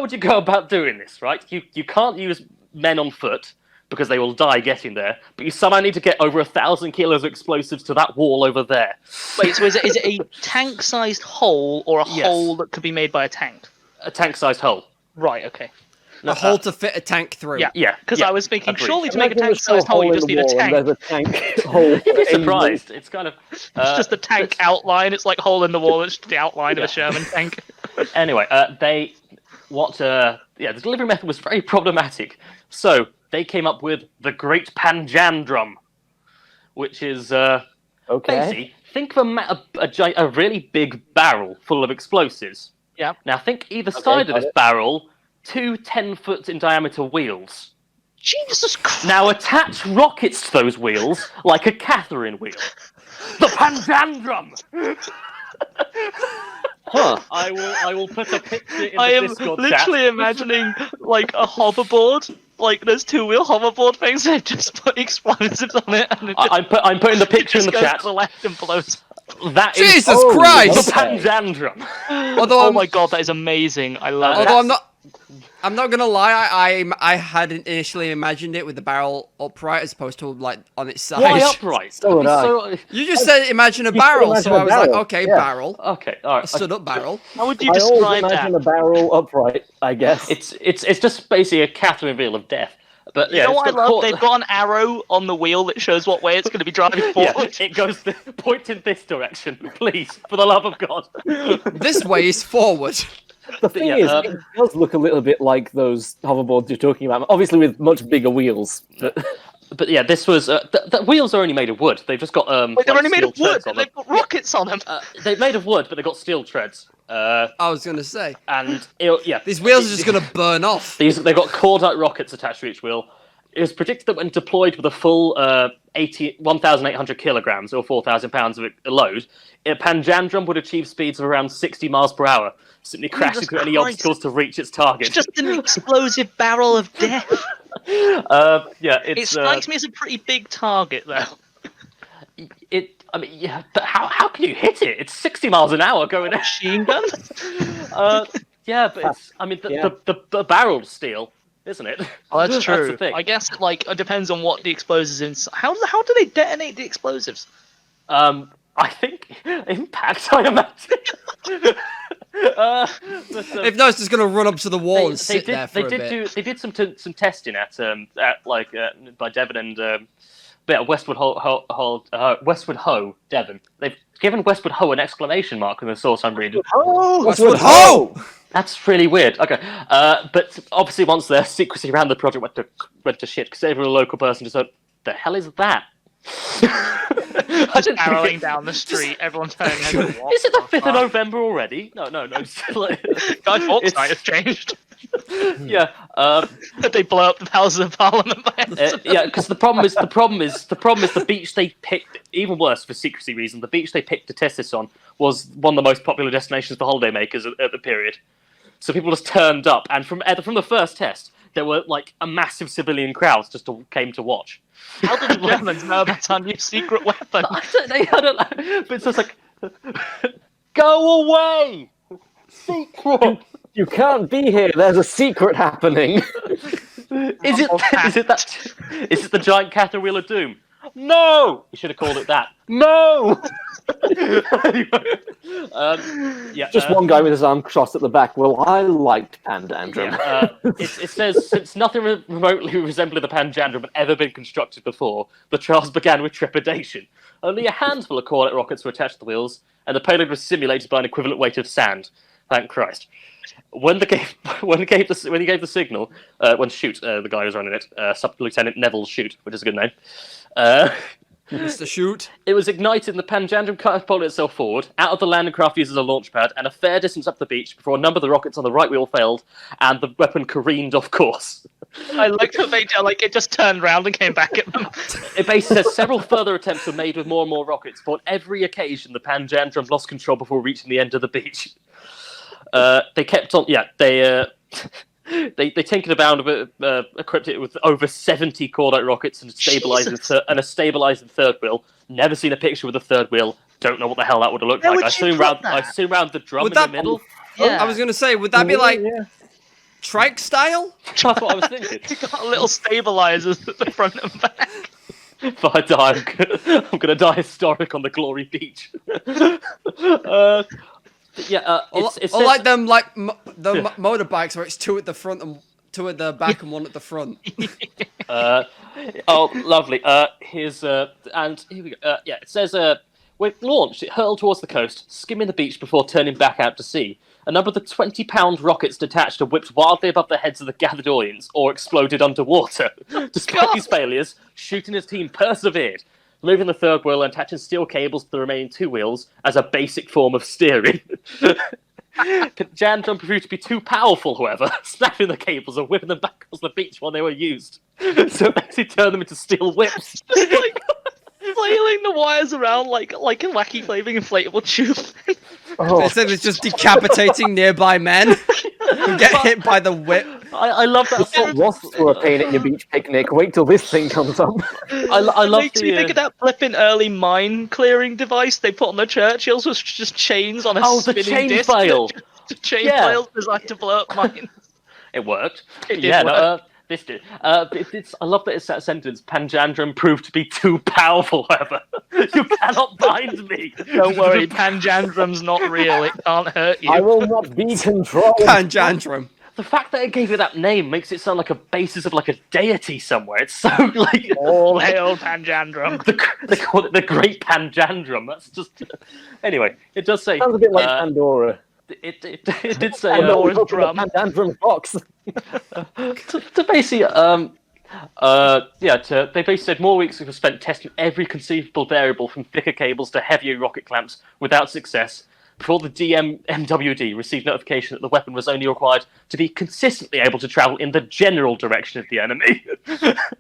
would you go about doing this, right? You can't use men on foot because they will die getting there, but you somehow need to get over 1,000 kilos of explosives to that wall over there. Wait, so is it a tank-sized hole or a hole that could be made by a tank? A tank-sized hole. Right, okay. A hole to fit a tank through. Yeah, because I was thinking, agreed. surely to make a tank-sized hole, you just need a tank. There's a tank hole. You'd be surprised. It's kind of... It's just a tank outline. It's like hole in the wall. It's just the outline of a Sherman tank. Anyway, the delivery method was very problematic. So, they came up with the Great Panjandrum, which is... Basically, think of a really big barrel full of explosives. Yeah. Now, think either side of this barrel... 2 10-foot in diameter wheels. Jesus Christ! Now attach rockets to those wheels like a Catherine wheel. The Panjandrum! Huh. I will put a picture in I the am Discord literally chat. imagining like a hoverboard, like those two-wheel hoverboard things. They just put explosives on it, and it just, I'm putting the picture in the just goes chat. to the left and blows. That is Jesus Oh, Christ! the okay. Panjandrum. Although Oh I'm- my god, that is amazing! I love it. Although I'm not gonna lie. I hadn't initially imagined it with the barrel upright as opposed to like on its side. Why upright? So would I. You just said imagine a You said barrel, imagine so a I was like, barrel, okay, yeah. barrel, Okay, all a right. stood up barrel. How would you I always describe imagine that? a barrel upright, I guess. It's just basically a Catherine wheel of death. But You yeah, know it's what I got love? caught- They've got an arrow on the wheel that shows what way it's going to be driving Yeah, forward. it goes point in this direction, please, for the love of God. This way is forward. The thing yeah, is, uh, it does look a little bit like those hoverboards you're talking about, obviously with much bigger wheels. But But yeah, this was the wheels are only made of wood. They've just got Wait, they're like only made of steel wood, treads on and them. they've got rockets on them. They're made of wood, but they've got steel treads. I was gonna say And yeah, these wheels are just gonna burn off. they've got cordite rockets attached to each wheel. It was predicted that when deployed with a full 1,800 kilograms or 4,000 pounds of a load, a Panjandrum would achieve speeds of around 60 miles per hour, simply crashing Jesus through any Christ. obstacles to reach its target. It's just an explosive barrel of death. Yeah, It it's strikes me as a pretty big target, though. I mean, yeah, but how can you hit it? It's 60 miles an hour going. Machine gun? Yeah, but it's. I mean, Yeah. the barrel's steel, isn't it? Oh, that's true. the thing. I guess it depends on what the explosives inside. How do they detonate the explosives? I think impact. I imagine. If not, it's just gonna run up to the wall and sit there for a bit. They did some testing at by Devon and Westwood Ho, Devon. They've given Westwood Ho an exclamation mark in the source I'm reading. oh, Westwood Ho! That's really weird. Okay, but obviously once the secrecy around the project went to shit, because every local person just went, "The hell is that?" Just arrowing down the street, everyone's turning heads. What Is it the 5th of fuck? November already? No. Guy Fawkes It's- might have changed. Yeah, They blow up the Houses of Parliament by accident. yeah. Because the problem is the beach they picked. Even worse for secrecy reasons, the beach they picked to test this on was one of the most popular destinations for holidaymakers at the period. So people just turned up, and from the first test, there were like a massive civilian crowds came to watch. How did the Germans know about our new secret weapon? I don't know, but it's just like, go away, secret. you can't be here. There's a secret happening. Is it the giant Catherine Wheel of Doom? No! You should have called it that. No! Yeah, Just one guy with his arm crossed at the back. Well, I liked Panjandrum. Yeah, it says, since nothing remotely resembling the Panjandrum had ever been constructed before, the trials began with trepidation. Only a handful of cordite rockets were attached to the wheels, and the payload was simulated by an equivalent weight of sand. Thank Christ. When he gave the signal, the guy who was running it, Sub Lieutenant Neville Shoot, which is a good name, Mr. Shoot. it was ignited and the Panjandrum catapulted itself forward, out of the landing craft used as a launch pad, and a fair distance up the beach before a number of the rockets on the right wheel failed, and the weapon careened off course. I like that it just turned round and came back at them. It basically says several further attempts were made with more and more rockets, but on every occasion the Panjandrum lost control before reaching the end of the beach. They kept on, they tinkered about a bit, equipped it with over 70 cordite rockets and a stabilizing third wheel. Never seen a picture with a third wheel. Don't know what the hell that would have looked Where like. would I you assume put that? round the drum Would in that- the middle. Yeah. I was gonna say, would that be like Yeah. trike style? That's what I was thinking. You got little stabilizers at the front and back. If I die, I'm gonna die historic on the Glory Beach. Or like them, motorbikes where it's two at the front and two at the back and one at the front. Oh, lovely. Here's and here we go. It says when launched, it hurled towards the coast, skimming the beach before turning back out to sea. A number of the 20-pound rockets detached and whipped wildly above the heads of the gathered audience, or exploded underwater. Despite these failures, Shoot and his team persevered, removing the third wheel and attaching steel cables to the remaining two wheels as a basic form of steering. Panjandrum proved to be too powerful, however, snapping the cables and whipping them back across the beach while they were used. So it basically turned them into steel whips. Just like flailing the wires around like a wacky flaming inflatable tube. Oh, Instead of just decapitating nearby men who get hit by the whip. I love that. I thought wasps were a pain at your beach picnic. Wait till this thing comes up. I It love makes me think of that flipping early mine clearing device they put on the Churchills, was just chains on a Oh, the spinning chain disc. flail. The chain Yeah. flails designed to blow up mines. It worked. It did yeah, work. No, this did. I love that it's that sentence. Panjandrum proved to be too powerful, however. You cannot bind me. Don't worry, Panjandrum's not real. It can't hurt you. I will not be controlled. Panjandrum. The fact that it gave it that name makes it sound like a basis of like a deity somewhere. It's so like All hail Panjandrum. they call it the Great Panjandrum. That's just anyway. It does say Sounds a bit like Pandora. it did say Oh no, Pandora's open drum. the Panjandrum box. to basically they basically said more weeks were spent testing every conceivable variable from thicker cables to heavier rocket clamps without success before the DMWD received notification that the weapon was only required to be consistently able to travel in the general direction of the enemy.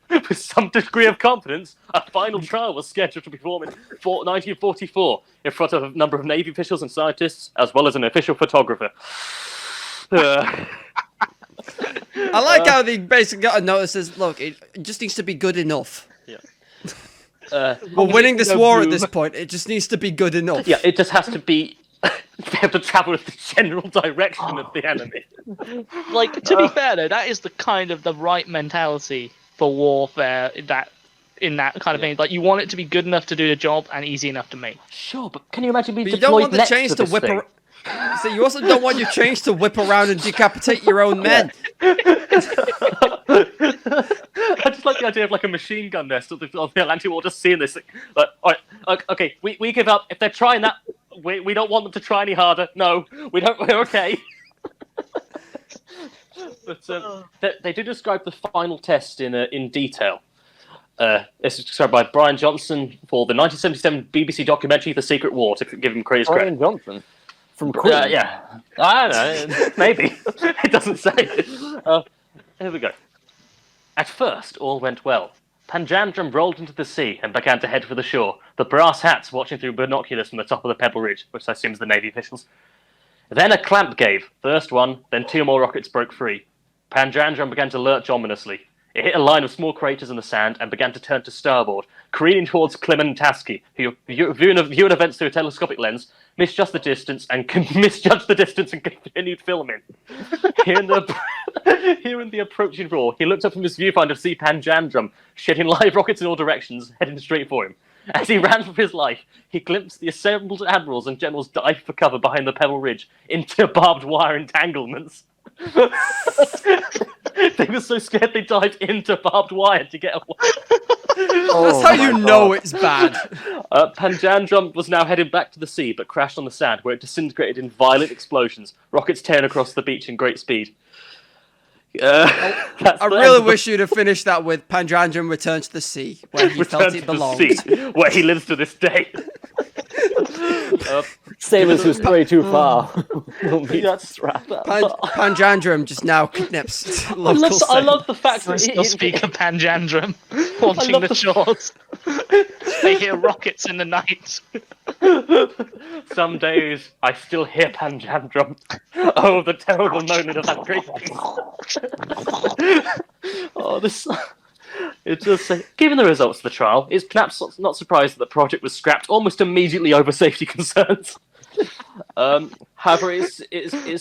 With some degree of confidence, a final trial was scheduled to be performed in 1944 in front of a number of Navy officials and scientists, as well as an official photographer. I like how they basically got a notice says, look, it just needs to be good enough. We're winning this war at this point. It just needs to be good enough. Yeah, it just has to be able to travel in the general direction of the enemy. Like, to be fair though, that is the kind of the right mentality for warfare in that kind of thing. Like, you want it to be good enough to do the job and easy enough to make. Sure, but can you imagine being But you deployed don't want the next chains to this whip thing? around. So you also don't want your chains to whip around and decapitate your own men. I just like the idea of like a machine gun nest on the Atlantic Wall, just seeing this thing. Like, all right, okay, we give up. If they're trying that, we don't want them to try any harder. No, we don't. We're okay. But they do describe the final test in detail. This is described by Brian Johnson for the 1977 BBC documentary "The Secret War." To give him credit. Brian Johnson from Queen. Yeah, I don't know. Maybe it doesn't say. Here we go. At first, all went well. Panjandrum rolled into the sea and began to head for the shore, the brass hats watching through binoculars from the top of the Pebble Ridge, which I assume is the Navy officials. Then a clamp gave. First one, then two more rockets broke free. Panjandrum began to lurch ominously. It hit a line of small craters in the sand and began to turn to starboard, careening towards Clementasky, who, viewing events through a telescopic lens, misjudged the distance and continued filming. Hearing the approaching roar, he looked up from his viewfinder to see Panjandrum shedding live rockets in all directions, heading straight for him. As he ran for his life, he glimpsed the assembled admirals and generals dive for cover behind the Pebble Ridge into barbed wire entanglements. They were so scared they dived into barbed wire to get away. That's how you know it's bad. Panjandrum was now heading back to the sea, but crashed on the sand, where it disintegrated in violent explosions, rockets tearing across the beach in great speed. I really wish you'd have finished that with Panjandrum returned to the sea, where he felt it belonged. Where he lives to this day. Sailors who stray too far. Panjandrum just now kidnaps local I love the fact that Let's still speak of Panjandrum watching love the shores. They hear rockets in the night. Some days I still hear Panjandrum. Oh, the terrible moaning of that great beast. Oh, this. It does say, given the results of the trial, it's perhaps not surprised that the project was scrapped almost immediately over safety concerns. However, it's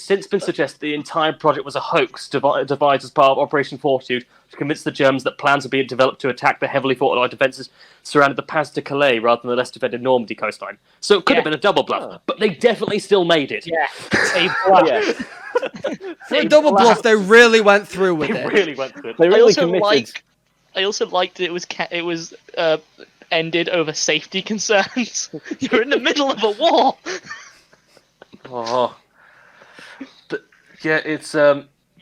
since been suggested the entire project was a hoax devised as part of Operation Fortitude to convince the Germans that plans were being developed to attack the heavily fortified defences surrounding the Pas de Calais rather than the less defended Normandy coastline. So it could have been a double bluff, but they definitely still made it. Yeah, a bluff. For a double bluff, they really went through with They it. really went through it. They really committed. I also liked that it was ended over safety concerns. You're in the middle of a war. Oh, but, yeah, it's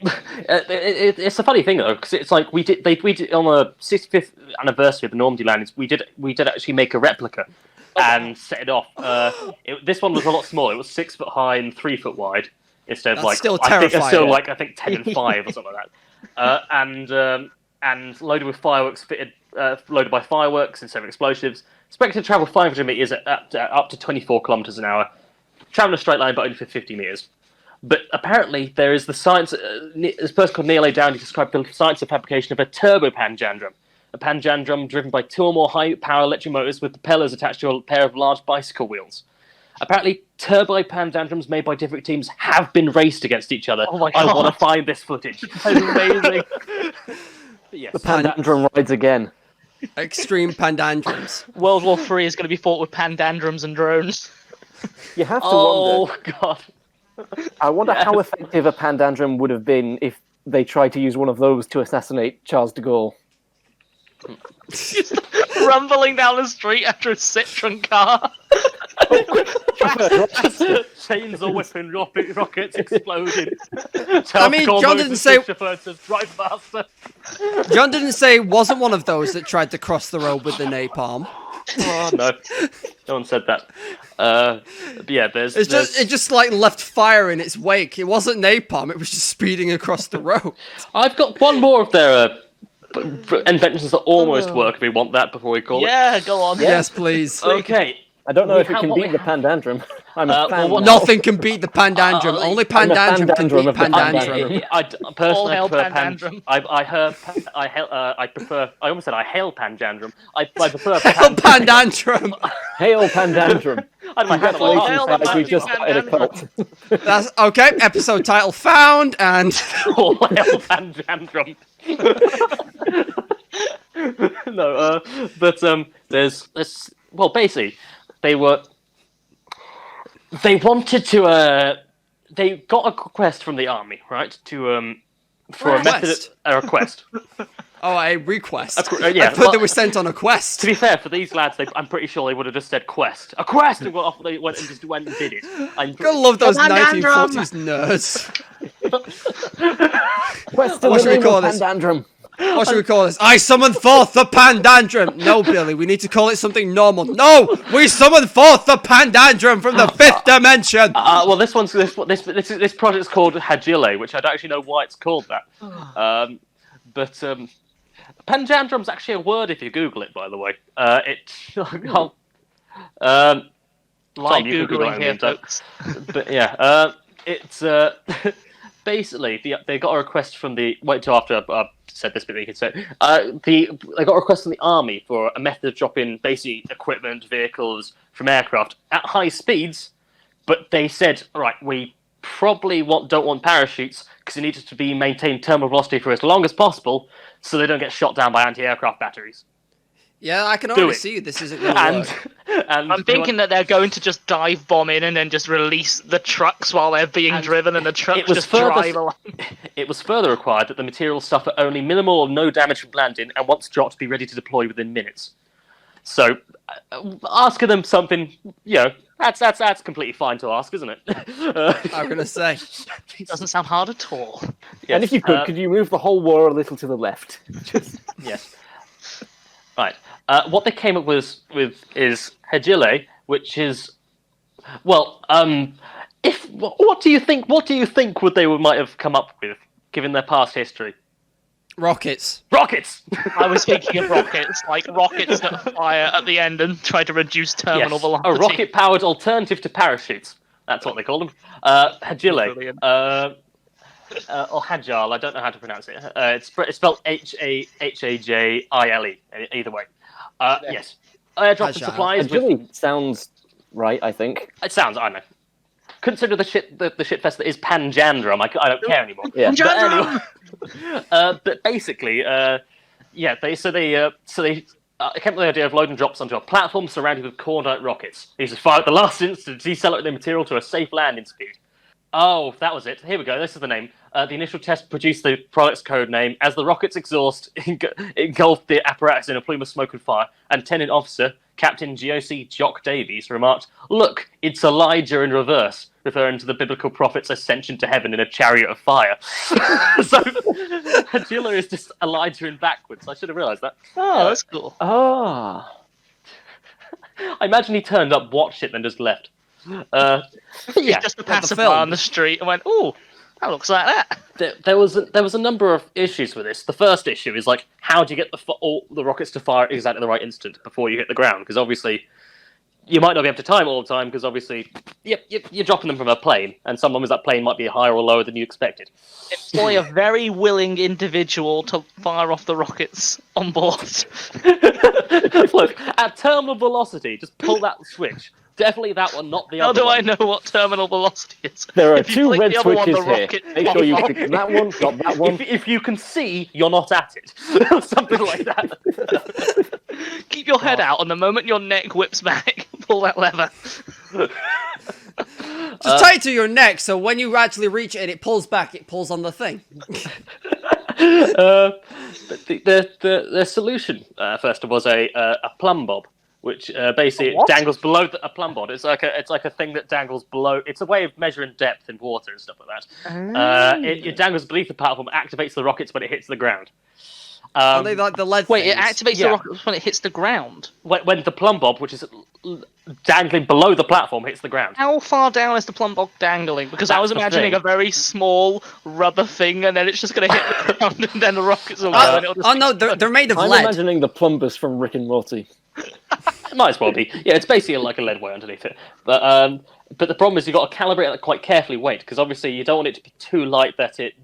it's a funny thing though, because it's like we did on the 65th anniversary of the Normandy landings. We did actually make a replica and set it off. This one was a lot smaller. It was 6 foot high and 3 foot wide instead of That's like still I think it's still terrifying. like 10 and 5 or something like that. And loaded with fireworks, loaded by fireworks instead of explosives. Expected to travel 500 meters at up to 24 kilometers an hour. travel in a straight line, but only for 50 meters. But apparently, there is the science. This person called Neil A. Downey described the science of fabrication of a turbo panjandrum. A panjandrum driven by 2 or more high-power electric motors with propellers attached to a pair of large bicycle wheels. Apparently, turbo panjandrums made by different teams have been raced against each other. Oh my I God. want to find this footage. It's amazing. Yes. The Panjandrum rides again. Extreme Panjandrums. World War III is going to be fought with Panjandrums and drones. You have to Oh, wonder. God. I wonder how effective a Panjandrum would have been if they tried to use one of those to assassinate Charles de Gaulle. Just rumbling down the street after a Citroen car. Chainsaw whipping rockets exploding. I mean, John didn't say- Drive faster. John didn't say it wasn't one of those that tried to cross the road with the napalm. Oh, no. No one said that. But yeah, there's... It just like left fire in its wake. It wasn't napalm, it was just speeding across the road. I've got one more of their inventions that almost work if we want that before we call it. Yeah, go on. Yes, please. Okay. I don't know We if it have can what beat we the have. Panjandrum. I'm a fan. well, now. Nothing can beat the Panjandrum. Only Panjandrum can beat Panjandrum of the Panjandrum. I All hail personally prefer Panjandrum. I prefer. I almost said I hail Panjandrum. I prefer Hell Panjandrum. Hail Panjandrum. Hail Congratulations, the guys, we've just started a cult. That's okay. Episode title found, and All hail Panjandrum. No, but there's this. Well, basically, they wanted to. They got a request from the army, right? To for Request? a request. oh, a request. Yeah, I thought they were sent on a quest. To be fair, for these lads, I'm pretty sure they would have just said quest, a quest, and they went and did it. Gotta love those Panjandrum. 1940s nerds. Quest What should we call this? this? Panjandrum. What should we call this? I summoned forth the Panjandrum. No, Billy, we need to call it something normal. No, we summoned forth the Panjandrum from the 5th dimension. Well, this project's called Hagile, which I don't actually know why it's called that. But Panjandrum's actually a word if you Google it, by the way. Like you can Google Googling it, here, I mean, don't- folks. But yeah, it's basically they got a request from the. Wait till after I've said this bit that you can say. They got a request from the army for a method of dropping basically equipment, vehicles from aircraft at high speeds, but they said, right, we probably don't want parachutes because it needs to be maintained terminal velocity for as long as possible, so they don't get shot down by anti-aircraft batteries. Yeah, I can Do already it. see this isn't going to work. And I'm thinking that they're going to just dive bomb in and then just release the trucks while they're being driven, and the trucks was just further- drive along. It was further required that the materials suffer only minimal or no damage from landing, and once dropped, be ready to deploy within minutes. So, asking them something, that's completely fine to ask, isn't it? I'm going to say. Doesn't sound hard at all. Yes, And if you could you move the whole war a little to the left? Just... yes. Right. What they came up with is Hagile, which is, well, what do you think? What do you think they might have come up with, given their past history? Rockets. Rockets. I was thinking of rockets, like rockets that fire at the end and try to reduce terminal Yes, velocity. a rocket-powered alternative to parachutes. That's what they call them. Hagile. Brilliant. Or Hagile, I don't know how to pronounce it. It's spelled Hajile. Either way. Yes. Airdrop and Hagile. supplies. It really sounds right, I think. It sounds, I don't know. Consider the shit fest that is Panjandrum. I don't care anymore. Yeah. But anyway, but basically, they came up with the idea of loading drops onto a platform surrounded with cordite rockets. These are fired at the last instant to decelerate the material to a safe landing speed. Oh, that was it. Here we go. This is the name. The initial test produced the product's code name. As the rocket's exhaust engulfed the apparatus in a plume of smoke and fire, and Lieutenant Officer Captain GOC Jock Davies remarked, "Look, it's Elijah in reverse," referring to the biblical prophet's ascension to heaven in a chariot of fire. So, Hagile is just Elijah in backwards. I should have realised that. Oh, that's cool. Ah. I imagine he turned up, watched it, then just left. Yeah. Just a the passerby film. on the street and went, "Oh, that looks like that." There was a number of issues with this. The first issue is like, how do you get all the rockets to fire exactly at the right instant before you hit the ground? Because obviously, you might not be able to time it all the time because obviously you're dropping them from a plane, and sometimes that plane might be higher or lower than you expected. Employ a very willing individual to fire off the rockets on board. Look, at terminal velocity, just pull that switch. Definitely that one, not the How other do one. I know what terminal velocity is? There are If you two flick red the other one, switches the here. rocket Make sure you flies click that one, not that one. If you can see, you're not at it. Something like that. Keep your head out, and the moment your neck whips back, pull that lever. Just tie it to your neck, so when you actually reach it and it pulls back, it pulls on the thing. But the solution first was a plumb bob, which basically dangles below a plumb bob. It's like a thing that dangles below. It's a way of measuring depth in water and stuff like that. It dangles beneath the platform, activates the rockets when it hits the ground. Are they like the lead Wait, things? it activates the rockets when it hits the ground. When the plumb bob, which is dangling below the platform, hits the ground. How far down is the plumb bob dangling? Because I was That's the imagining thing. a very small rubber thing, and then it's just going to hit the ground, and then the rockets will go. And it'll just No, they're made of I'm lead. imagining the plumbers from Rick and Morty. It might as well be. Yeah, it's basically like a lead weight underneath it. But the problem is you've got to calibrate that quite carefully weight, because obviously you don't want it to be too light that it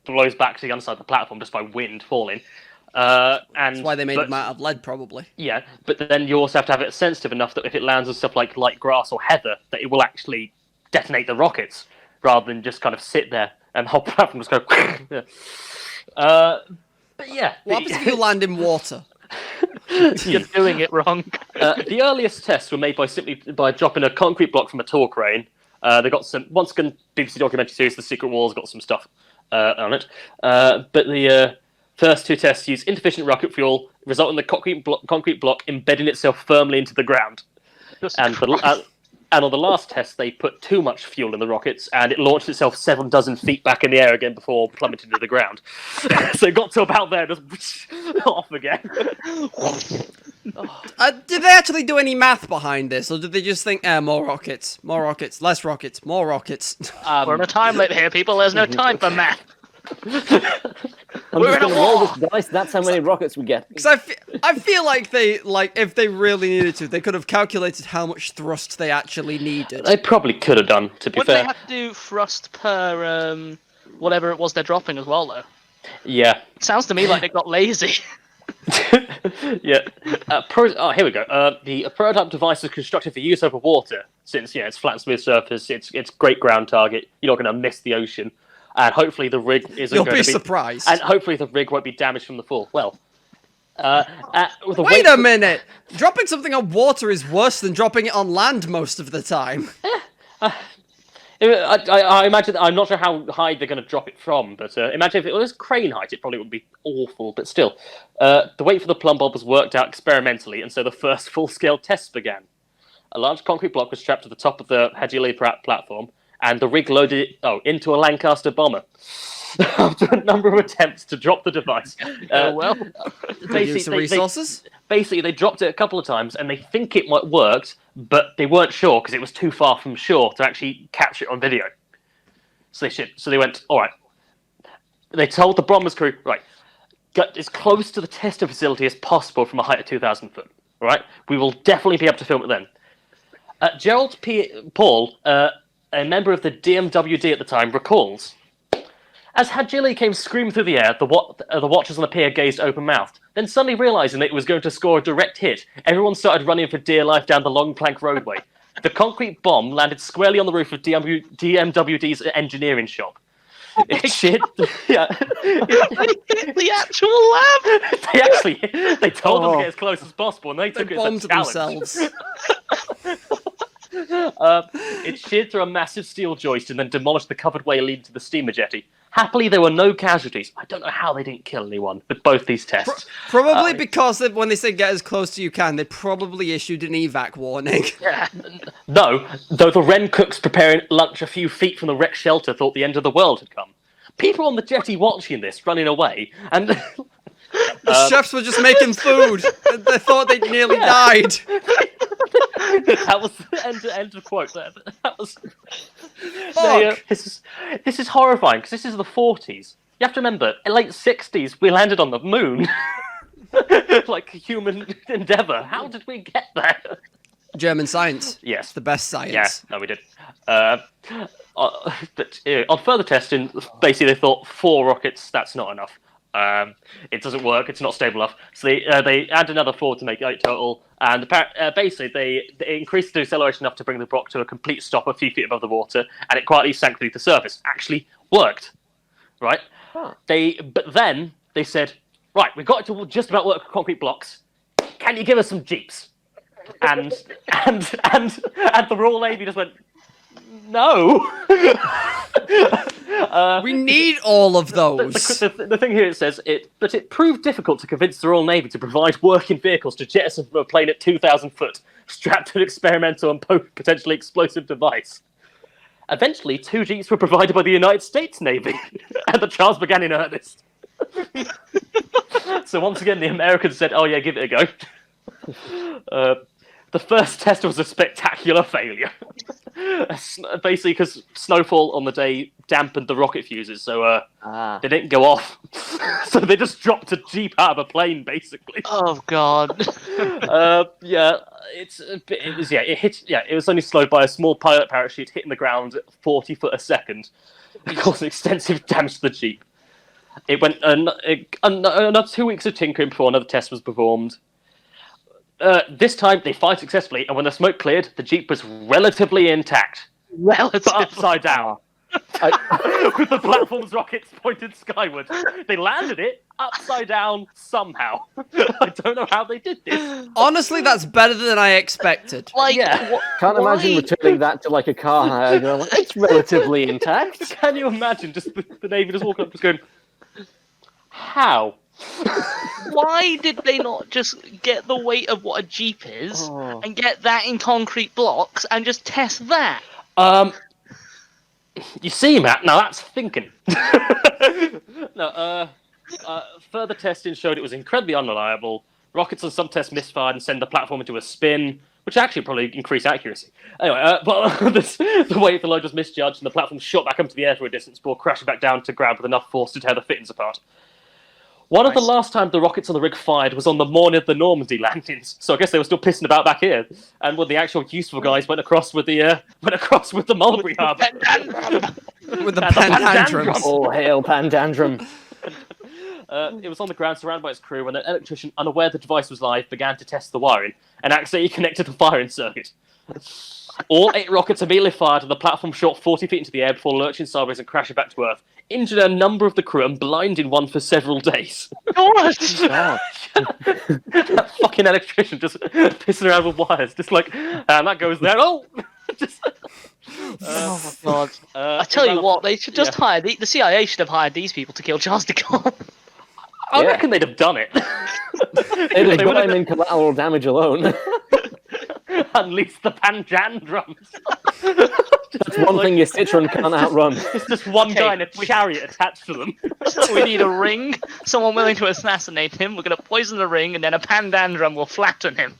blows back to the underside of the platform just by wind falling. That's why they made them out of lead, probably. Yeah, but then you also have to have it sensitive enough that if it lands on stuff like light grass or heather, that it will actually detonate the rockets, rather than just kind of sit there and the whole platform just go... But yeah... What happens if you land in water? You're doing it wrong. The earliest tests were made by dropping a concrete block from a tour crane. They got some... Once again, BBC documentary series, The Secret Wars, got some stuff on it. But the... First two tests use insufficient rocket fuel, resulting in the concrete block embedding itself firmly into the ground. And on the last test, they put too much fuel in the rockets, and it launched itself 7 feet back in the air again before plummeting to the ground. So it got to about there, just off again. Did they actually do any math behind this, or did they just think, more rockets, less rockets, more rockets? We're on a time limit here, people. There's no time for math. I'm just going to roll this dice. That's how many rockets we get. Because I feel like if they really needed to, they could have calculated how much thrust they actually needed. They probably could have done, to be Wouldn't fair. they have to do thrust per whatever it was they're dropping as well, though? Yeah. Sounds to me like they got lazy. Yeah. Here we go. The prototype device is constructed for use over water, since it's flat, smooth surface. It's great ground target. You're not going to miss the ocean. And hopefully the rig isn't You'll going be to be surprised. And hopefully the rig won't be damaged from the fall. Well, wait a minute! Dropping something on water is worse than dropping it on land most of the time. I imagine. I'm not sure how high they're going to drop it from, but imagine if it was crane height, it probably would be awful. But still, the weight for the plumb bob was worked out experimentally, and so the first full-scale tests began. A large concrete block was strapped to the top of the Hadley platform, and the rig loaded it into a Lancaster bomber. After a number of attempts to drop the device, basically they dropped it a couple of times, and they think it might worked, but they weren't sure because it was too far from shore to actually capture it on video. So they went, all right. They told the bomber's crew, right, get as close to the tester facility as possible from a height of 2,000 foot. All right, we will definitely be able to film it then. Gerald Paul, a member of the DMWD at the time, recalls, as Hadjili came screaming through the air, the watchers on the pier gazed open-mouthed. Then suddenly realizing that it was going to score a direct hit, everyone started running for dear life down the long plank roadway. The concrete bomb landed squarely on the roof of DMWD's engineering shop. It shit. Yeah. The actual lab. They told them to get as close as possible, and they took it as a challenge. Themselves. It sheared through a massive steel joist and then demolished the covered way leading to the steamer jetty. Happily, there were no casualties. I don't know how they didn't kill anyone with both these tests. Probably because when they said get as close as you can, they probably issued an evac warning. Yeah. No, though the Wren cooks preparing lunch a few feet from the wreck shelter thought the end of the world had come. People on the jetty watching this, running away, and... The chefs were just making food. They thought they'd nearly died. That was the end of quote there. That was... Fuck. This is horrifying, because this is the 40s. You have to remember, in late 60s, we landed on the moon. Like a human endeavour. How did we get there? German science. Yes. The best science. Yeah, no, we did. But on further testing, basically they thought 4 rockets, that's not enough. It doesn't work, it's not stable enough. So they add another 4 to make 8 total, and basically they increased the acceleration enough to bring the rock to a complete stop a few feet above the water, and it quietly sank beneath the surface. Actually worked, right? Huh. But then they said, right, we've got it to just about work with concrete blocks. Can you give us some jeeps? And the Royal Navy just went, no. We need all of those. The thing here, it says, but it proved difficult to convince the Royal Navy to provide working vehicles to jettison from a plane at 2,000 foot, strapped to an experimental and potentially explosive device. Eventually, 2 jeeps were provided by the United States Navy, and the trials began in earnest. So once again, the Americans said, oh yeah, give it a go. The first test was a spectacular failure. Basically, because snowfall on the day dampened the rocket fuses, so they didn't go off. So they just dropped a jeep out of a plane, basically. Oh god. It was only slowed by a small pilot parachute hitting the ground at 40 foot a second, causing extensive damage to the jeep. It went another 2 weeks of tinkering before another test was performed. This time they fired successfully, and when the smoke cleared, the jeep was relatively intact, but upside down, with the platform's rockets pointed skyward. They landed it upside down somehow. I don't know how they did this. Honestly, that's better than I expected. Can't imagine returning that to like a car hire. Going, like, it's relatively intact. Can you imagine just the Navy just walking up, just going, how? Why did they not just get the weight of what a jeep is and get that in concrete blocks and just test that? You see, Matt, now that's thinking. Further testing showed it was incredibly unreliable. Rockets on some tests misfired and send the platform into a spin, which actually probably increased accuracy. Anyway, but the weight of the load was misjudged, and the platform shot back up into the air for a distance before crashing back down to ground with enough force to tear the fittings apart. One of the last times the rockets on the rig fired was on the morning of the Normandy landings, so I guess they were still pissing about back here. And when the actual useful guys went across with the Mulberry Harbour. With the Panjandrums. Oh, hail Panjandrum. It was on the ground surrounded by its crew when an electrician, unaware the device was live, began to test the wiring and accidentally connected the firing circuit. All 8 rockets immediately fired, and the platform shot 40 feet into the air before lurching sideways and crashing back to Earth, injured a number of the crew and blinding one for several days. God! That fucking electrician just pissing around with wires, just like, and that goes there. Oh! Oh my god! I tell you what, they should just hire the CIA should have hired these people to kill Charles de Gaulle. I reckon they'd have done it. They'd have got him in collateral damage alone. Unleash the Panjandrums. That's one thing your Citron can't outrun. It's just one guy in a chariot attached to them. We need a ring, someone willing to assassinate him. We're going to poison the ring, and then a Panjandrum will flatten him.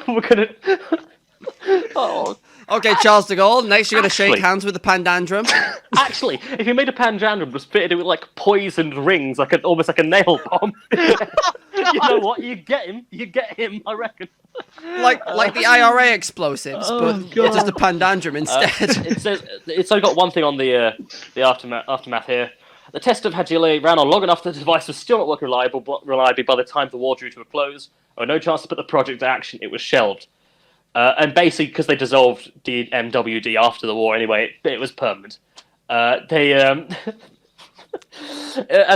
We're going to... Oh. Okay, Charles de Gaulle, next you're going to shake hands with the Panjandrum. Actually, if you made a Panjandrum, just fitted it with like poisoned rings, almost like a nail bomb. You know what? You get him, I reckon. Like the IRA explosives, but just a Panjandrum instead. It says it's only got one thing on the aftermath here. The test of Hagile ran on long enough that the device was still not working reliably by the time the war drew to a close. There was no chance to put the project to action. It was shelved. And basically, because they dissolved the MWD after the war anyway, it was permanent. As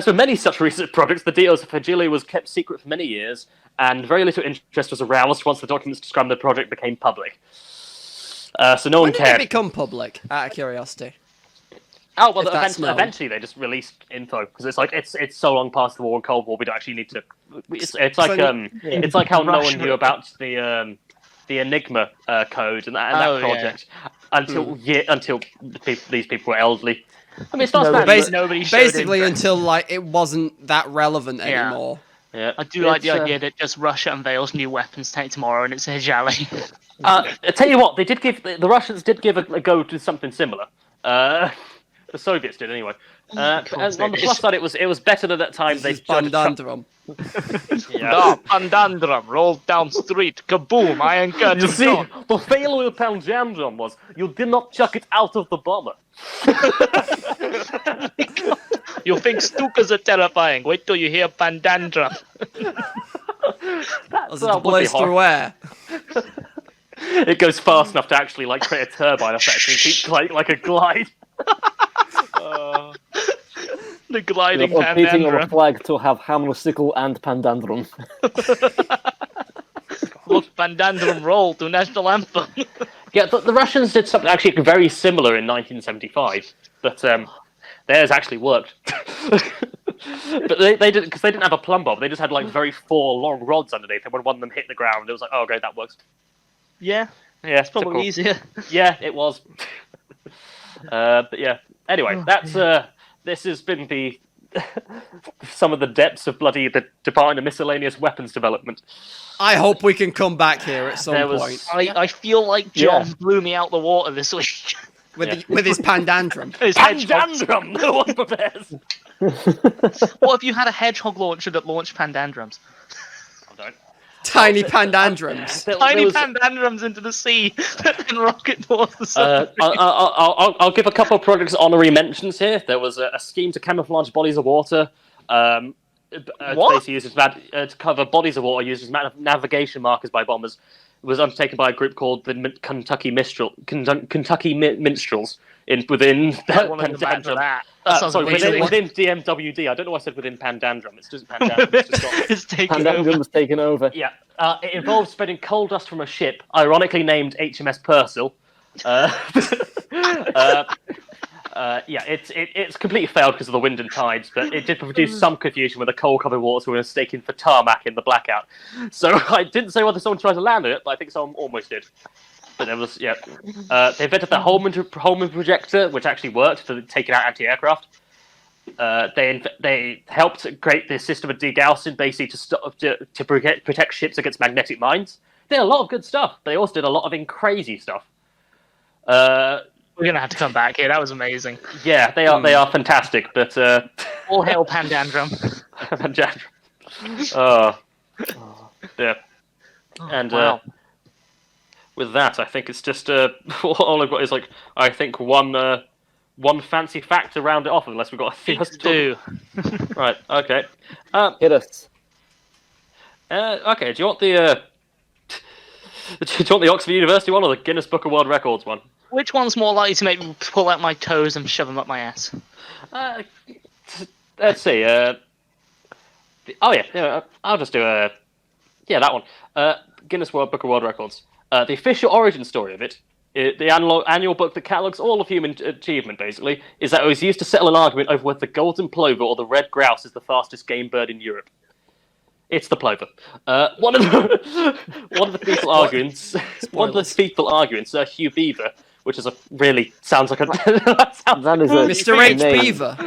with many such research projects, the details of Hagile was kept secret for many years, and very little interest was aroused once the documents describing the project became public. So no one cared. When did it become public, out of curiosity? Oh well, eventually they just released info because it's so long past the war and Cold War we don't actually need to. It's like how no one knew about the Enigma code and that project until these people were elderly. I mean, it's not basically until like it wasn't that relevant anymore. Yeah. I do like the idea that just Russia unveils new weapons tomorrow and it's a Hagile. I tell you what, they did give the Russians did give a go to something similar. The Soviets did anyway. And on the plus side, it was better than that time. This is Panjandrum. Yeah. Panjandrum rolled down street. Kaboom! Iron curtain. You see, gone. the failure with Panjandrum was you did not chuck it out of the bomber. You think Stukas are terrifying? Wait till you hear Panjandrum. As it blows through air. It goes fast enough to actually like create a turbine effect and keep like a glide. The gliding Beating on a Panjandrum. flag to have hammer, sickle, and Panjandrum. Look, Panjandrum roll to national anthem. Yeah, the Russians did something actually very similar in 1975, but theirs actually worked. But they didn't, because they didn't have a plumb bob. They just had like four long rods underneath, and when one of them hit the ground, it was like, oh, okay, that works. Yeah, Yeah, it's probably easier. Yeah, it was. But yeah, anyway, that's this has been the some of the depths of bloody the Department of Miscellaneous Weapons Development. I hope we can come back here at some point. I feel like John blew me out the water this week. With his Panjandrum. His hedgehog. Panjandrum! No one prepares! What if you had a hedgehog launcher that launched Panjandrums? I don't. Tiny Panjandrums. Tiny Panjandrums into the sea and rocket towards the sun. I'll give a couple of projects honorary mentions here. There was a scheme to camouflage bodies of water. Basically used as to cover bodies of water used as navigation markers by bombers. It was undertaken by a group called the Kentucky Minstrels within Panjandrum. Within DMWD. I don't know why I said within Panjandrum. It's just Panjandrum. It's taken Panjandrum over. was taken over. Yeah. It involved spreading coal dust from a ship, ironically named HMS Purcell. Yeah, it's completely failed because of the wind and tides, but it did produce some confusion when the coal-covered waters were mistaken for tarmac in the blackout. So I didn't say whether someone tried to land on it, but I think someone almost did. But there was, yeah. They invented the Holman projector, which actually worked for taking out anti-aircraft. They helped create this system of degaussing, basically to protect ships against magnetic mines. They did a lot of good stuff, but they also did a lot of crazy stuff. We're gonna have to come back here. That was amazing. Yeah, they are fantastic, but All hail Panjandrum. Panjandrum. Yeah. And wow. With that, I think it's just all I've got is like I think one fancy fact to round it off, unless we've got a thing to do. Right. Okay. Hit us. Okay. Do you want the Oxford University one or the Guinness Book of World Records one? Which one's more likely to make me pull out my toes and shove them up my ass? Let's see. I'll just do that one. Guinness World Book of World Records. The official origin story of it, the annual book that catalogues all of human achievement, basically, is that it was used to settle an argument over whether the golden plover or the red grouse is the fastest game bird in Europe. It's the plover. One of the people arguing, Hugh Beaver, which is sounds like a That is a Mr. H. name. Beaver.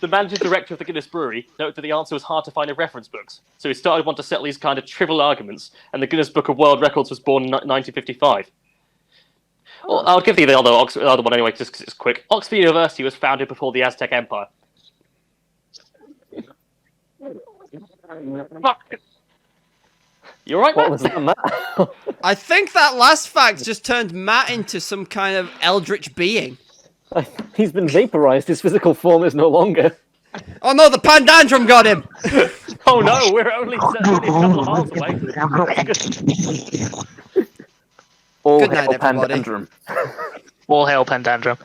The managing director of the Guinness Brewery noted that the answer was hard to find in reference books, so he started wanting to settle these kind of trivial arguments, and the Guinness Book of World Records was born in 1955. Well, I'll give you the other one anyway, just because it's quick. Oxford University was founded before the Aztec Empire. Fuck. You alright, What Matt? was that, Matt? I think that last fact just turned Matt into some kind of eldritch being. He's been vaporized. His physical form is no longer. Oh no, the Panjandrum got him! Oh no, we're only a couple of miles away. All Good night, hail everybody. Panjandrum. All hail Panjandrum.